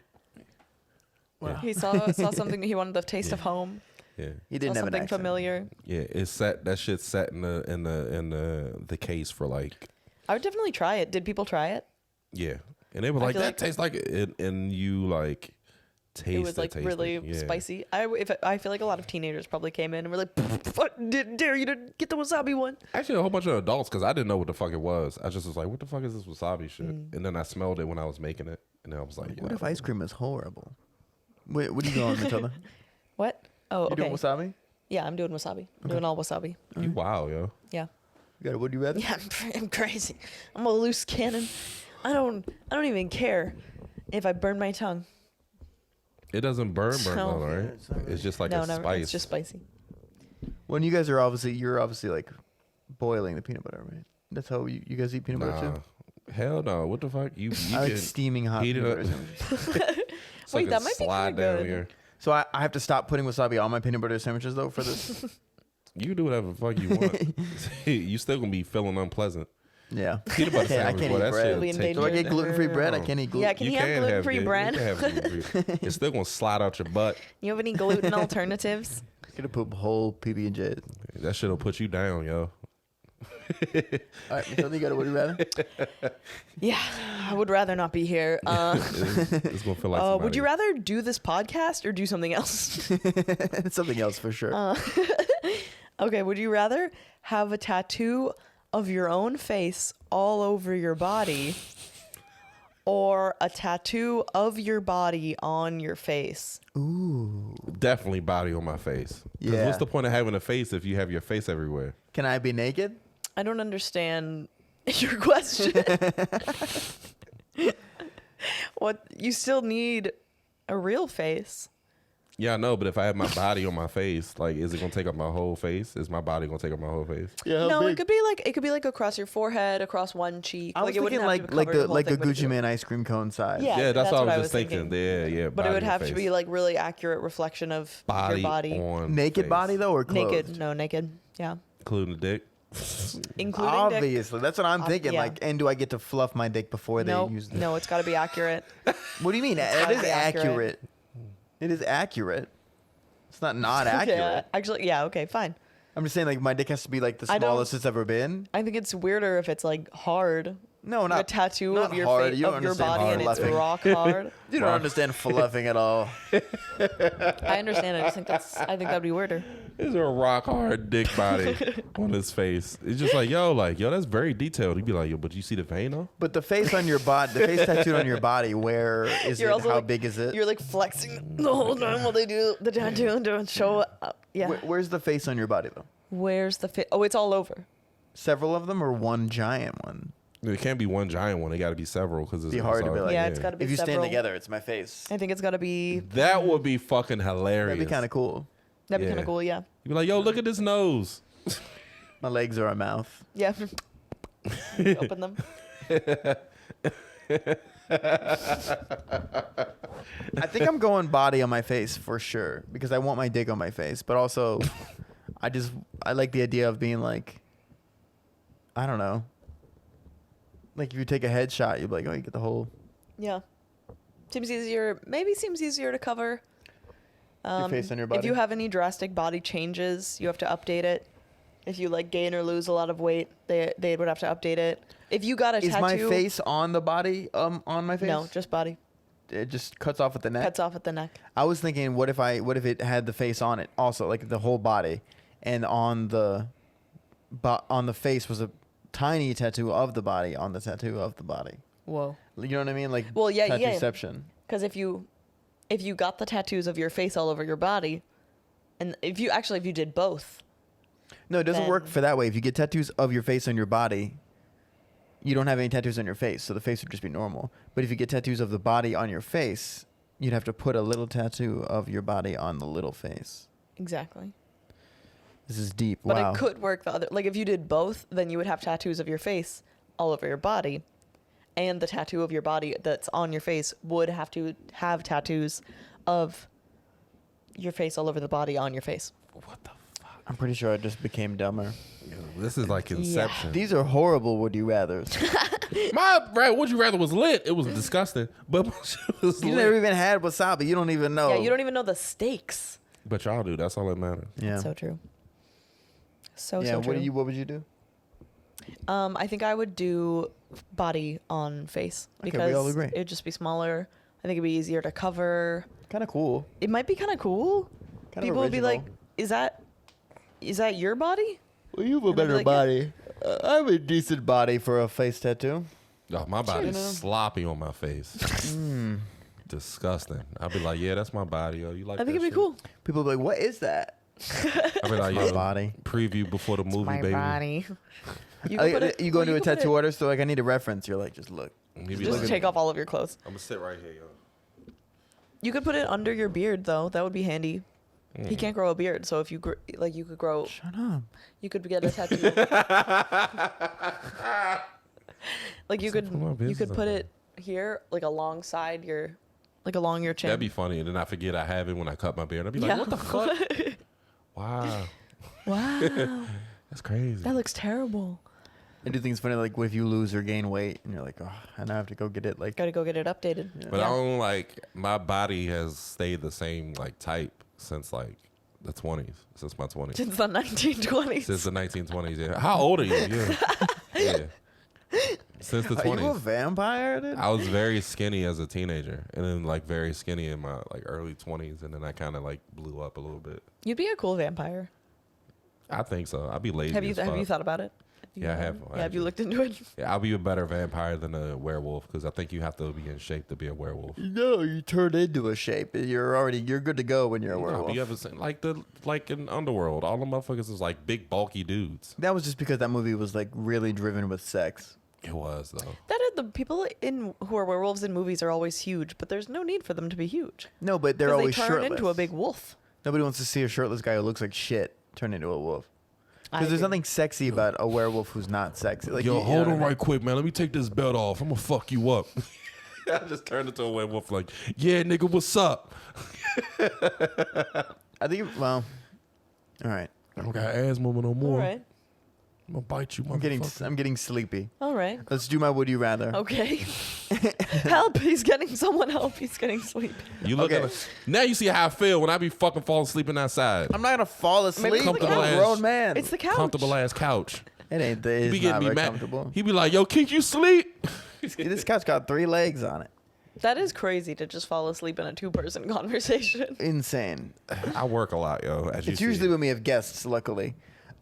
B: Wow.
C: He saw something that he wanted the taste of home.
A: Yeah,
B: He
C: Saw
B: didn't have an
C: something
B: accent.
C: familiar.
A: yeah. It's set. That shit's set in the case for like.
C: I would definitely try it. Did people try it?
A: Yeah, and they were
C: I
A: like,
C: feel
A: that
C: like-
A: tastes like it, and you like taste
C: It was like
A: taste
C: really
A: it. Yeah.
C: spicy. I feel like a lot of teenagers probably came in and were like, "What? Dare you to get the wasabi one?"
A: Actually, a whole bunch of adults because I didn't know what the fuck it was. I just was like, what the fuck is this wasabi shit? And then I smelled it when I was making it, and then I was like,
B: What
A: yeah.
B: if ice cream is horrible? Wait, what are you going, Matilda?
C: What? Oh,
B: You
C: okay.
B: doing wasabi?
C: Yeah, I'm doing wasabi. I'm doing all wasabi.
A: You wow, yo.
C: Yeah.
B: You got a would you rather?
C: Yeah, I'm crazy. I'm a loose cannon. I don't even care if I burn my tongue.
A: It doesn't burn,
C: No.
A: though, right?
B: it's not
A: It's just like
C: no,
A: a
C: never.
A: spice.
C: It's just spicy.
B: When you guys are you're obviously like boiling the peanut butter, right? That's how you guys eat peanut butter
A: nah.
B: too?
A: Hell no. What the fuck? You
B: I like
A: can
B: steaming hot
A: heat
B: peanut
A: it
B: butter
A: up.
B: sandwiches.
A: so
C: Wait,
A: it
C: that
A: can
C: might be
A: slide
C: kinda
A: down
C: good.
A: here.
B: So I have to stop putting wasabi on my peanut butter sandwiches though for this.
A: You can do whatever the fuck you want. You still gonna be feeling unpleasant.
B: Yeah.
A: Peanut butter
B: I
A: sandwich,
B: can't
A: boy,
B: eat
A: that
B: bread.
A: shit
C: Really
A: take
B: Do I
C: endangered.
B: get gluten-free bread? I
A: Damn.
B: can't eat
C: Yeah,
B: gluten.
C: can you have gluten-free bread?
A: You can have gluten-free. It's still gonna slide out your butt.
C: You have any gluten alternatives?
B: Gonna poop whole PB and J.
A: That shit'll put you down, yo.
B: All right, Matilda, you got a would you rather?
C: Yeah, I would rather not be here.
A: It's gonna feel like
C: Would you
A: somebody-
C: rather do this podcast or do something else?
B: Something else for sure.
C: Okay, would you rather have a tattoo of your own face all over your body or a tattoo of your body on your face?
B: Ooh.
A: Definitely body on my face. 'Cause
B: Yeah.
A: what's the point of having a face if you have your face everywhere?
B: Can I be naked?
C: I don't understand your question. What, you still need a real face.
A: Yeah, I know, but if I have my body on my face, like, is it gonna take up my whole face? Is my body gonna take up my whole face?
B: Yeah.
C: No, it could be like across your forehead, across one cheek.
B: I was
C: it wouldn't
B: thinking
C: have to cover the whole
B: like a
C: thing, but
B: Gucci Man ice cream cone size.
C: Yeah.
A: Yeah, that's what
C: what
A: I was just thinking. Yeah, yeah.
C: But it would have to be like really accurate reflection of your body.
A: on
B: Naked
A: face.
B: body though, or clothed?
C: Naked, no, naked. Yeah,
A: including the dick.
C: including dick.
B: Obviously, that's what I'm thinking.
C: yeah.
B: Like, and do I get to fluff my dick before they
C: No,
B: use the?
C: no, it's got to be accurate.
B: What do you mean? It
C: gotta
B: is
C: be accurate.
B: accurate. It is accurate. It's not accurate.
C: Yeah, actually, yeah, okay, fine.
B: I'm just saying, like, my dick has to be like the
C: I don't-
B: smallest it's ever been.
C: I think it's weirder if it's like hard.
B: No,
C: A
B: not
C: tattoo
B: not
C: of your
B: hard.
C: face,
B: You don't
C: of your
B: understand
C: body, and it's
B: fluffing.
C: rock hard.
B: You don't understand fluffing at all.
C: I understand. I just think I think that'd be weirder.
A: Is there a rock hard dick body on his face? It's just like, yo, that's very detailed. He'd be like, yo, but you see the vein though?
B: But the face on your body, the face tattooed on your body, where is
C: You're
B: it?
C: also
B: How
C: like-
B: big is it?
C: You're like flexing the whole time while they do the tattoo and don't show up. Yeah.
B: Where's the face on your body though?
C: Where's the fit? Oh, it's all over.
B: Several of them, or one giant one?
A: It can't be one giant one. It got to be several because it's
B: Be hard to be like,
C: Yeah, it's got to be
B: If you
C: several.
B: stand together, it's my face.
C: I think it's got to be.
A: That would be fucking hilarious.
B: That'd be kind of cool.
C: That'd be
A: Yeah.
C: kind of cool. Yeah.
A: You'd be like, yo, look at this nose.
B: My legs are a mouth.
C: Yeah. Open them.
B: I think I'm going body on my face for sure because I want my dick on my face, but also I like the idea of being like, I don't know. Like if you take a headshot, you'd be like, oh, you get the whole
C: Yeah. Seems easier. Maybe seems easier to cover.
B: your face on your body.
C: If you have any drastic body changes, you have to update it. If you like gain or lose a lot of weight, they would have to update it. If you got a
B: Is
C: tattoo,
B: my face on the body? On my face?
C: no, just body.
B: It just cuts off at the neck.
C: Cuts off at the neck.
B: I was thinking, what if it had the face on it also, like the whole body, and on the face was a tiny tattoo of the body on the tattoo of the body.
C: Whoa.
B: You know what I mean? Like,
C: Well, yeah.
B: tattooception.
C: Because if you got the tattoos of your face all over your body, and if you did both.
B: No, it doesn't work
C: Then-
B: for that way. If you get tattoos of your face on your body, you don't have any tattoos on your face, so the face would just be normal. But if you get tattoos of the body on your face, you'd have to put a little tattoo of your body on the little face.
C: Exactly.
B: This is deep.
C: But
B: Wow.
C: it could work the other. Like if you did both, then you would have tattoos of your face all over your body, and the tattoo of your body that's on your face would have to have tattoos of your face all over the body on your face.
A: What the fuck?
B: I'm pretty sure I just became dumber.
A: Yo, this is like Inception.
B: These are horrible would you rathers.
A: My would you rather was lit. It was disgusting, but it was
B: You
A: lit.
B: never even had wasabi. You don't even know.
C: Yeah, you don't even know the stakes.
A: But y'all do. That's all that matters.
B: Yeah.
C: So true. So
B: yeah.
C: true.
B: What would you do?
C: I think I would do body on face
B: Okay,
C: because
B: we all agree.
C: it'd just be smaller. I think it'd be easier to cover.
B: Kind of cool.
C: It might be kind of cool.
B: Kind of
C: People would be like,
B: original.
C: "Is that your body?"
B: Well, you have a
C: And I'd be
B: better
C: like,
B: body. I have a decent body for a face tattoo.
A: Oh, my body's
B: Cheers.
A: sloppy on my face. Disgusting. I'll be like, yeah, that's my body. Yo, you like?
C: I think
A: that
C: it'd be cool.
B: People be like, "What is that?"
A: I'll be like,
B: My
A: yo,
B: body.
A: preview before the movie,
C: My
A: baby.
C: body. You,
B: You go into a tattoo artist, so like, I need a reference. You're like, just look.
A: And he be
C: Just
A: like,
C: take off all of your clothes.
A: I'm gonna sit right here, yo.
C: You could put it under your beard though. That would be handy. He can't grow a beard, so if you you could grow,
B: Shut up.
C: you could get a tattoo. Like you
A: Stop putting my
C: could
A: business
C: put
A: out
C: it here, like along your chin.
A: That'd be funny, and then I forget I have it when I cut my beard. I'd be like,
C: Yeah.
A: what the fuck? Wow,
C: Wow,
A: that's crazy.
C: that looks terrible.
B: I do think it's funny, like, what if you lose or gain weight, and you're like, oh, and I have to go get it, like,
C: Gotta go get it updated.
A: But
C: Yeah.
A: I don't like my body has stayed the same like type since like the 20s, since my 20s,
C: Since the 1920s.
A: since the 1920s. Yeah. How old are you? Yeah, yeah. Since the
B: are you a
A: 20s.
B: vampire, dude?
A: I was very skinny as a teenager, and then like very skinny in my like early 20s, and then I kind of like blew up a little bit.
C: You'd be a cool vampire.
A: I think so. I'd be lazy.
C: Have you
A: as
C: have you
A: fuck.
C: thought about it?
A: Yeah, I have.
C: Yeah, have you looked into it?
A: Yeah, I'll be a better vampire than a werewolf because I think you have to be in shape to be a werewolf.
B: No, you turn into a shape. You're good to go when you're a
A: No,
B: werewolf.
A: but you ever seen like in Underworld? All the motherfuckers is like big bulky dudes.
B: That was just because that movie was like really driven with sex.
A: It was though.
C: That is the people who are werewolves in movies are always huge, but there's no need for them to be huge.
B: No, but they're
C: 'Cause
B: always
C: they turn
B: shirtless.
C: into a big wolf.
B: Nobody wants to see a shirtless guy who looks like shit turn into a wolf.
C: I
B: Because there's
C: agree.
B: nothing sexy about a werewolf who's not sexy. Like,
A: Yo,
B: you know
A: hold
B: what I
A: on
B: mean?
A: right quick, man. Let me take this belt off. I'm gonna fuck you up. I just turned into a werewolf. Like, yeah, nigga, what's up?
B: I think, well, all right.
A: I don't got asthma no more.
C: All right.
A: I'm gonna bite you, motherfucker.
B: I'm getting sleepy.
C: All right.
B: Let's do my would you rather.
C: Okay. Help. He's getting someone help. He's getting sleepy.
A: You look
B: Okay.
A: at now. You see how I feel when I be fucking falling asleep outside.
B: I'm not gonna fall asleep.
C: Maybe
B: I'm
A: comfortable
B: a
A: ass-
B: grown man.
C: It's the couch.
A: Comfortable ass couch.
B: It ain't.
A: He
B: It's
A: be
B: not
A: getting me
B: very
A: mad.
B: comfortable.
A: He be like, "Yo, can't you sleep?"
B: This couch got 3 legs on it.
C: That is crazy to just fall asleep in a 2-person conversation.
B: Insane.
A: I work a lot, yo. As you
B: It's
A: see.
B: usually when we have guests, luckily.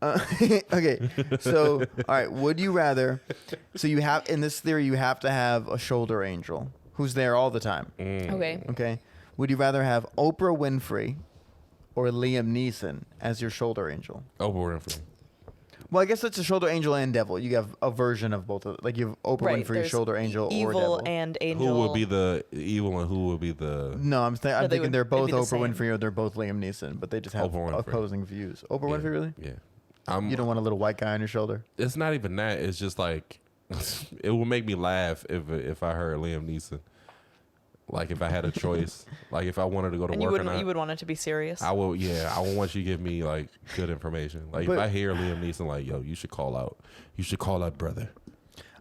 B: Okay, so all right, would you rather? So you have in this theory, you have to have a shoulder angel who's there all the time.
C: Okay.
B: Okay, would you rather have Oprah Winfrey or Liam Neeson as your shoulder angel?
A: Oprah Winfrey.
B: Well, I guess it's a shoulder angel and devil. You have a version of both. Like you have Oprah
C: Right.
B: Winfrey,
C: There's
B: shoulder angel, or
C: evil
B: devil.
C: and angel.
A: Who would be the evil and who would be the?
B: No, I'm
C: No, they
B: thinking
C: would-
B: they're both
C: they'd be the
B: Oprah
C: same.
B: Winfrey or they're both Liam Neeson, but they just have
A: Oprah Winfrey.
B: opposing views. Oprah
A: Yeah.
B: Winfrey, really?
A: Yeah.
B: You don't want a little white guy on your shoulder?
A: It's not even that. It's just like it would make me laugh if I heard Liam Neeson. Like if I had a choice, like if I wanted to go to
C: And you
A: work or
C: wouldn't.
A: not,
C: You would want it to be serious.
A: I will. Yeah, I would want you to give me like good information. Like
B: But-
A: if I hear Liam Neeson, like, yo, you should call out. You should call out, brother.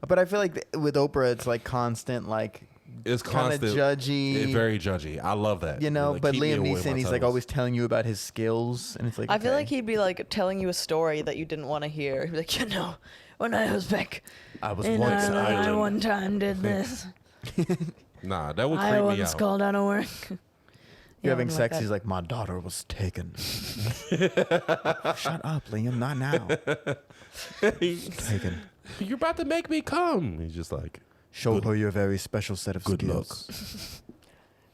B: But I feel like with Oprah, it's like constant, like
A: It's
B: kind of
A: constant.
B: judgy.
A: It's very judgy. I love that.
B: You know,
A: Like,
B: but
A: keep me
B: Liam
A: away from
B: Neeson,
A: my
B: he's like
A: toes.
B: always telling you about his skills, and it's like
C: I feel
B: okay.
C: like he'd be like telling you a story that you didn't want to hear. He'd be like, when I was back
B: I was
C: in
B: once
C: Ireland, I
A: Ireland."
C: one time did this.
A: Nah, that would
C: I
A: creep me
C: once
A: out.
C: called out of work.
B: You're having
C: like
B: sex.
C: that.
B: He's like, my daughter was taken. Shut up, Liam. Not now. Taken.
A: You're about to make me come. He's just like,
B: Show her your very special set of
A: good
B: skills.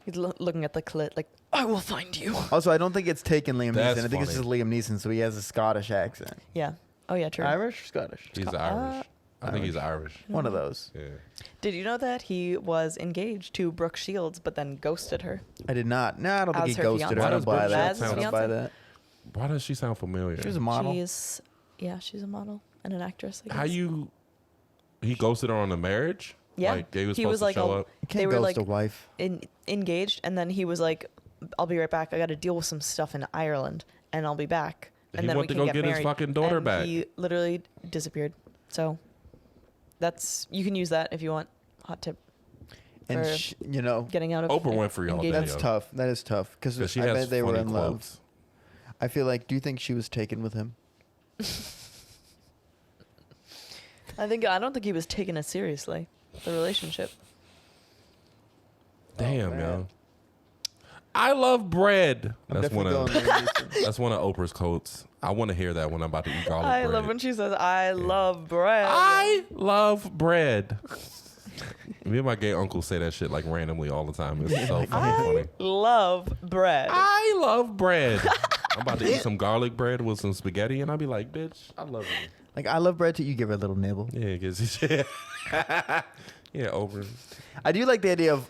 C: He's looking at the clit like, I will find you.
B: Also, I don't think it's taken Liam
A: That's
B: Neeson. I think it's just
A: funny.
B: Liam Neeson, so he has a Scottish accent.
C: Yeah. Oh, yeah, true.
B: Irish, Scottish.
A: he's Irish. I think he's Irish.
B: One of those.
A: Yeah.
C: Did you know that he was engaged to Brooke Shields, but then ghosted her?
B: I did not. No, I don't
C: As
B: think he
C: her
B: ghosted her.
C: fiancé.
B: I don't buy
A: As
B: that.
C: his
B: I don't buy
C: fiancé?
B: that.
A: Why does she sound familiar?
B: She was a model.
C: She's a model and an actress. I guess.
A: How you? He ghosted her on the marriage.
C: Yeah.
A: Like they was
C: He
A: supposed
C: was
A: to
C: like
A: show
C: a-
A: up.
B: You
C: They
B: can't
C: were
B: ghost
C: like
B: a wife.
C: engaged, and then he was like, "I'll be right back. I got to deal with some stuff in Ireland, and I'll be back." And
A: He
C: then
A: went
C: we
A: to
C: can
A: go get his
C: married.
A: fucking daughter
C: And
A: back.
C: He literally disappeared. So you can use that if you want. Hot tip
B: And
C: for
B: you know,
C: getting out of
A: Oprah Winfrey all day.
C: engagement.
B: that's
A: yo.
B: tough. That is tough because
A: Because she
B: I
A: has
B: bet they were
A: funny
B: in love.
A: quotes.
B: I feel like. Do you think she was taken with him?
C: I don't think he was taking it seriously. The relationship.
A: Damn,
B: man.
A: yo. I love bread.
B: I'm
A: That's one
B: definitely
A: of
B: going Liam Neeson.
A: that's one of Oprah's quotes. I want to hear that when I'm about to eat garlic
C: I
A: bread.
C: love when she says, "I love bread."
A: I love bread. Me and my gay uncle say that shit like randomly all the time. It's so fucking funny.
C: love bread.
A: I love bread. I'm about to eat some garlic bread with some spaghetti, and I'll be like, bitch, I love you.
B: Like I love bread too. You give her a little nibble.
A: Yeah, because yeah, Oprah.
B: I do like the idea of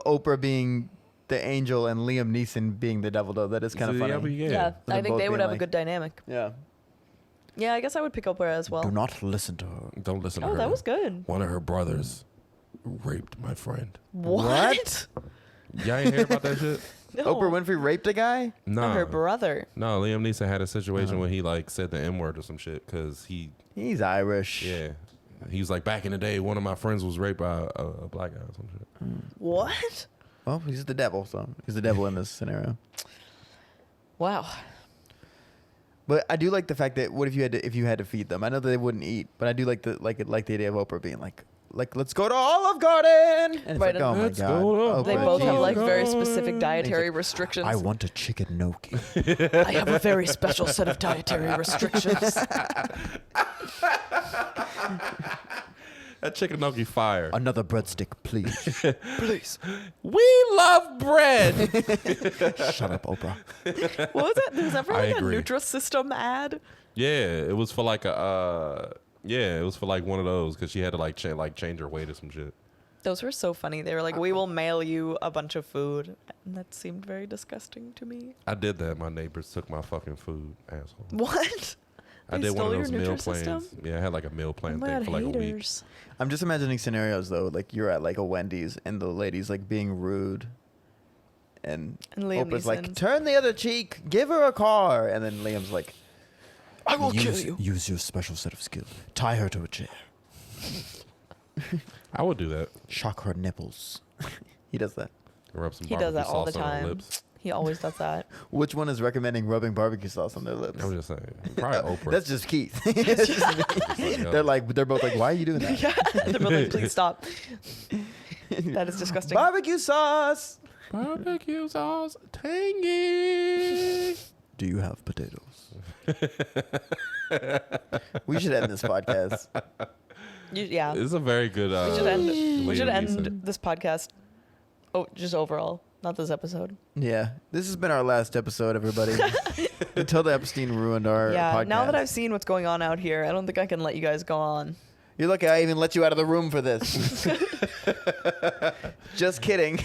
B: Oprah being the angel and Liam Neeson being the devil, though. That is kind of funny.
A: Yeah, but
C: yeah,
A: yeah.
C: I think
B: both
C: they would
B: being
C: have a
B: like-
C: good dynamic.
B: Yeah.
C: Yeah, I guess I would pick Oprah as well.
B: Do not listen to her.
A: Don't listen to
C: Oh,
A: her.
C: that was good.
A: One of her brothers raped my friend.
C: What?
A: Y'all ain't hear about that shit?
C: No.
B: Oprah Winfrey raped a guy?
A: No.
C: Her brother.
A: No, Liam Neeson had a situation where he like said the N word or some shit because
B: He's Irish.
A: he was like, back in the day, one of my friends was raped by a black guy or some shit.
C: What?
B: Well, he's the devil, so he's the devil in this scenario.
C: Wow.
B: But I do like the fact that what if you had to feed them? I know that they wouldn't eat, but I do like the idea of Oprah being like let's go to Olive Garden. And it's
C: Right,
B: like, oh my
A: let's
B: god.
A: go to
C: They
B: Oprah,
C: both have
B: Jesus.
C: like very
A: God.
C: specific dietary
B: like,
C: restrictions.
B: I want a chicken gnocchi.
C: I have a very special set of dietary restrictions.
A: That chicken gnocchi fire.
B: Another breadstick, please.
C: Please.
A: We love bread.
B: Shut up, Oprah.
C: What was it? There was ever
A: I
C: like a
A: agree.
C: Nutrisystem ad.
A: Yeah, it was for like it was for like one of those because she had to like change her weight or some shit.
C: Those were so funny. They were like, "We will mail you a bunch of food," and that seemed very disgusting to me.
A: I did that. My neighbors took my fucking food, asshole.
C: What?
A: I
C: They
A: did one
C: stole
A: of
C: your
A: those meal
C: Nutrisystem?
A: plans. Yeah, I had like a meal
C: Oh
A: plan
C: my
A: thing
C: God,
A: for like a week.
C: haters.
B: I'm just imagining scenarios though, like you're at like a Wendy's and the lady's like being rude, and
C: And Liam
B: Oprah's like,
C: Neeson.
B: "Turn the other cheek, give her a car," and then Liam's like,
C: I will kill you.
B: Use your special set of skills. Tie her to a chair.
A: I would do that.
B: Shock her nipples. He does that.
A: Rub some
C: He does
A: barbecue
C: that all the
A: sauce on her
C: time.
A: lips.
C: He always does that.
B: Which one is recommending rubbing barbecue sauce on their lips?
A: I'm just saying. Probably Oprah.
B: That's just Keith. It's just me.
A: Like, yo.
B: They're both like, why are you doing that?
C: Yeah, they're both like, please stop. That is disgusting.
B: Barbecue sauce.
A: Barbecue sauce, tangy.
B: Do you have potatoes? We should end this podcast.
C: Yeah,
A: It's a very good.
C: we should end. We
A: Liam
C: should end
A: Neeson.
C: this podcast. Oh, just overall, not this episode.
B: Yeah, this has been our last episode, everybody. Matilda Epstein ruined our
C: Yeah,
B: podcast.
C: now that I've seen what's going on out here, I don't think I can let you guys go on.
B: You're lucky I even let you out of the room for this. Just kidding.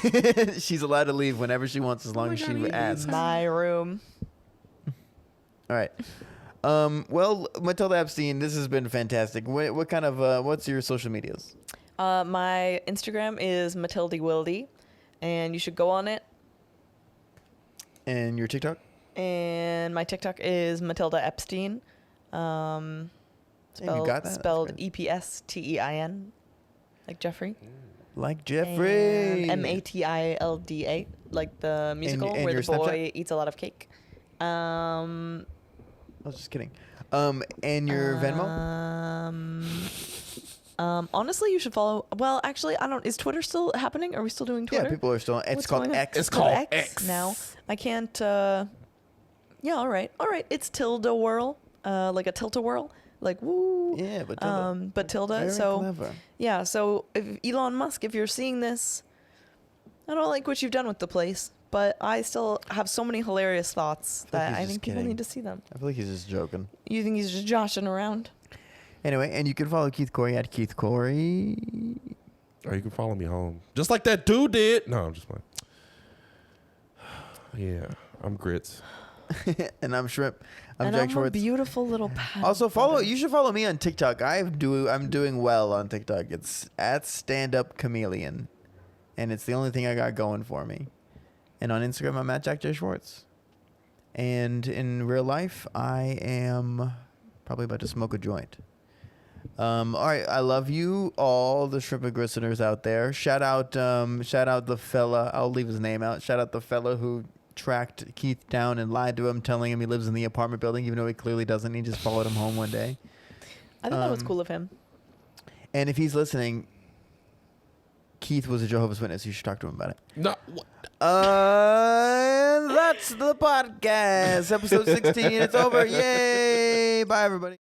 B: She's allowed to leave whenever she wants, as long as she asks.
C: My room.
B: All right. Well, Matilda Epstein, this has been fantastic. What kind of what's your social medias?
C: My Instagram is Matilda Wildy, and you should go on it.
B: And your TikTok?
C: And my TikTok is Matilda Epstein.
B: Damn, you got that? That's
C: Spelled
B: great.
C: Epstein, like Jeffrey.
B: Like Jeffrey.
C: Matilda, like the musical
B: and
C: where
B: your
C: the boy
B: Snapchat?
C: eats a lot of cake.
B: I was just kidding. And your Venmo?
C: Honestly, you should follow. Well, actually, I don't. Is Twitter still happening? Are we still doing Twitter?
B: Yeah, people are still. It's
C: What's
B: called
C: going on?
B: X.
A: It's called
C: X
A: X.
C: now. I can't. Yeah. All right. It's Tilda Whirl. Like a tilt-a-whirl. Like woo.
B: Yeah, but Tilda.
C: But Tilda.
B: Very
C: So
B: clever.
C: yeah. So if Elon Musk, if you're seeing this, I don't like what you've done with the place, but I still have so many hilarious thoughts
B: I feel like
C: that
B: he's
C: I
B: just
C: think people
B: kidding.
C: need to see them.
B: I feel like he's just joking.
C: You think he's just joshing around?
B: Anyway, and you can follow Keith Corey at Keith Corey.
A: Or you can follow me home. Just like that dude did. No, I'm just playing. Yeah, I'm Grits.
B: And I'm Shrimp. I'm
C: And
B: Jack
C: I'm a
B: Schwartz.
C: beautiful little pet.
B: Also you should follow me on TikTok. I'm doing well on TikTok. It's at Stand Up Chameleon. And it's the only thing I got going for me. And on Instagram I'm at Jack J. Schwartz. And in real life I am probably about to smoke a joint. All right, I love you all, the Shrimp and Grits listeners out there. Shout out the fella. I'll leave his name out. Shout out the fella who tracked Keith down and lied to him, telling him he lives in the apartment building, even though he clearly doesn't. He just followed him home one day.
C: I think that was cool of him.
B: And if he's listening, Keith was a Jehovah's Witness. You should talk to him about it.
A: No, what?
B: That's the podcast, episode 16. It's over. Yay! Bye, everybody.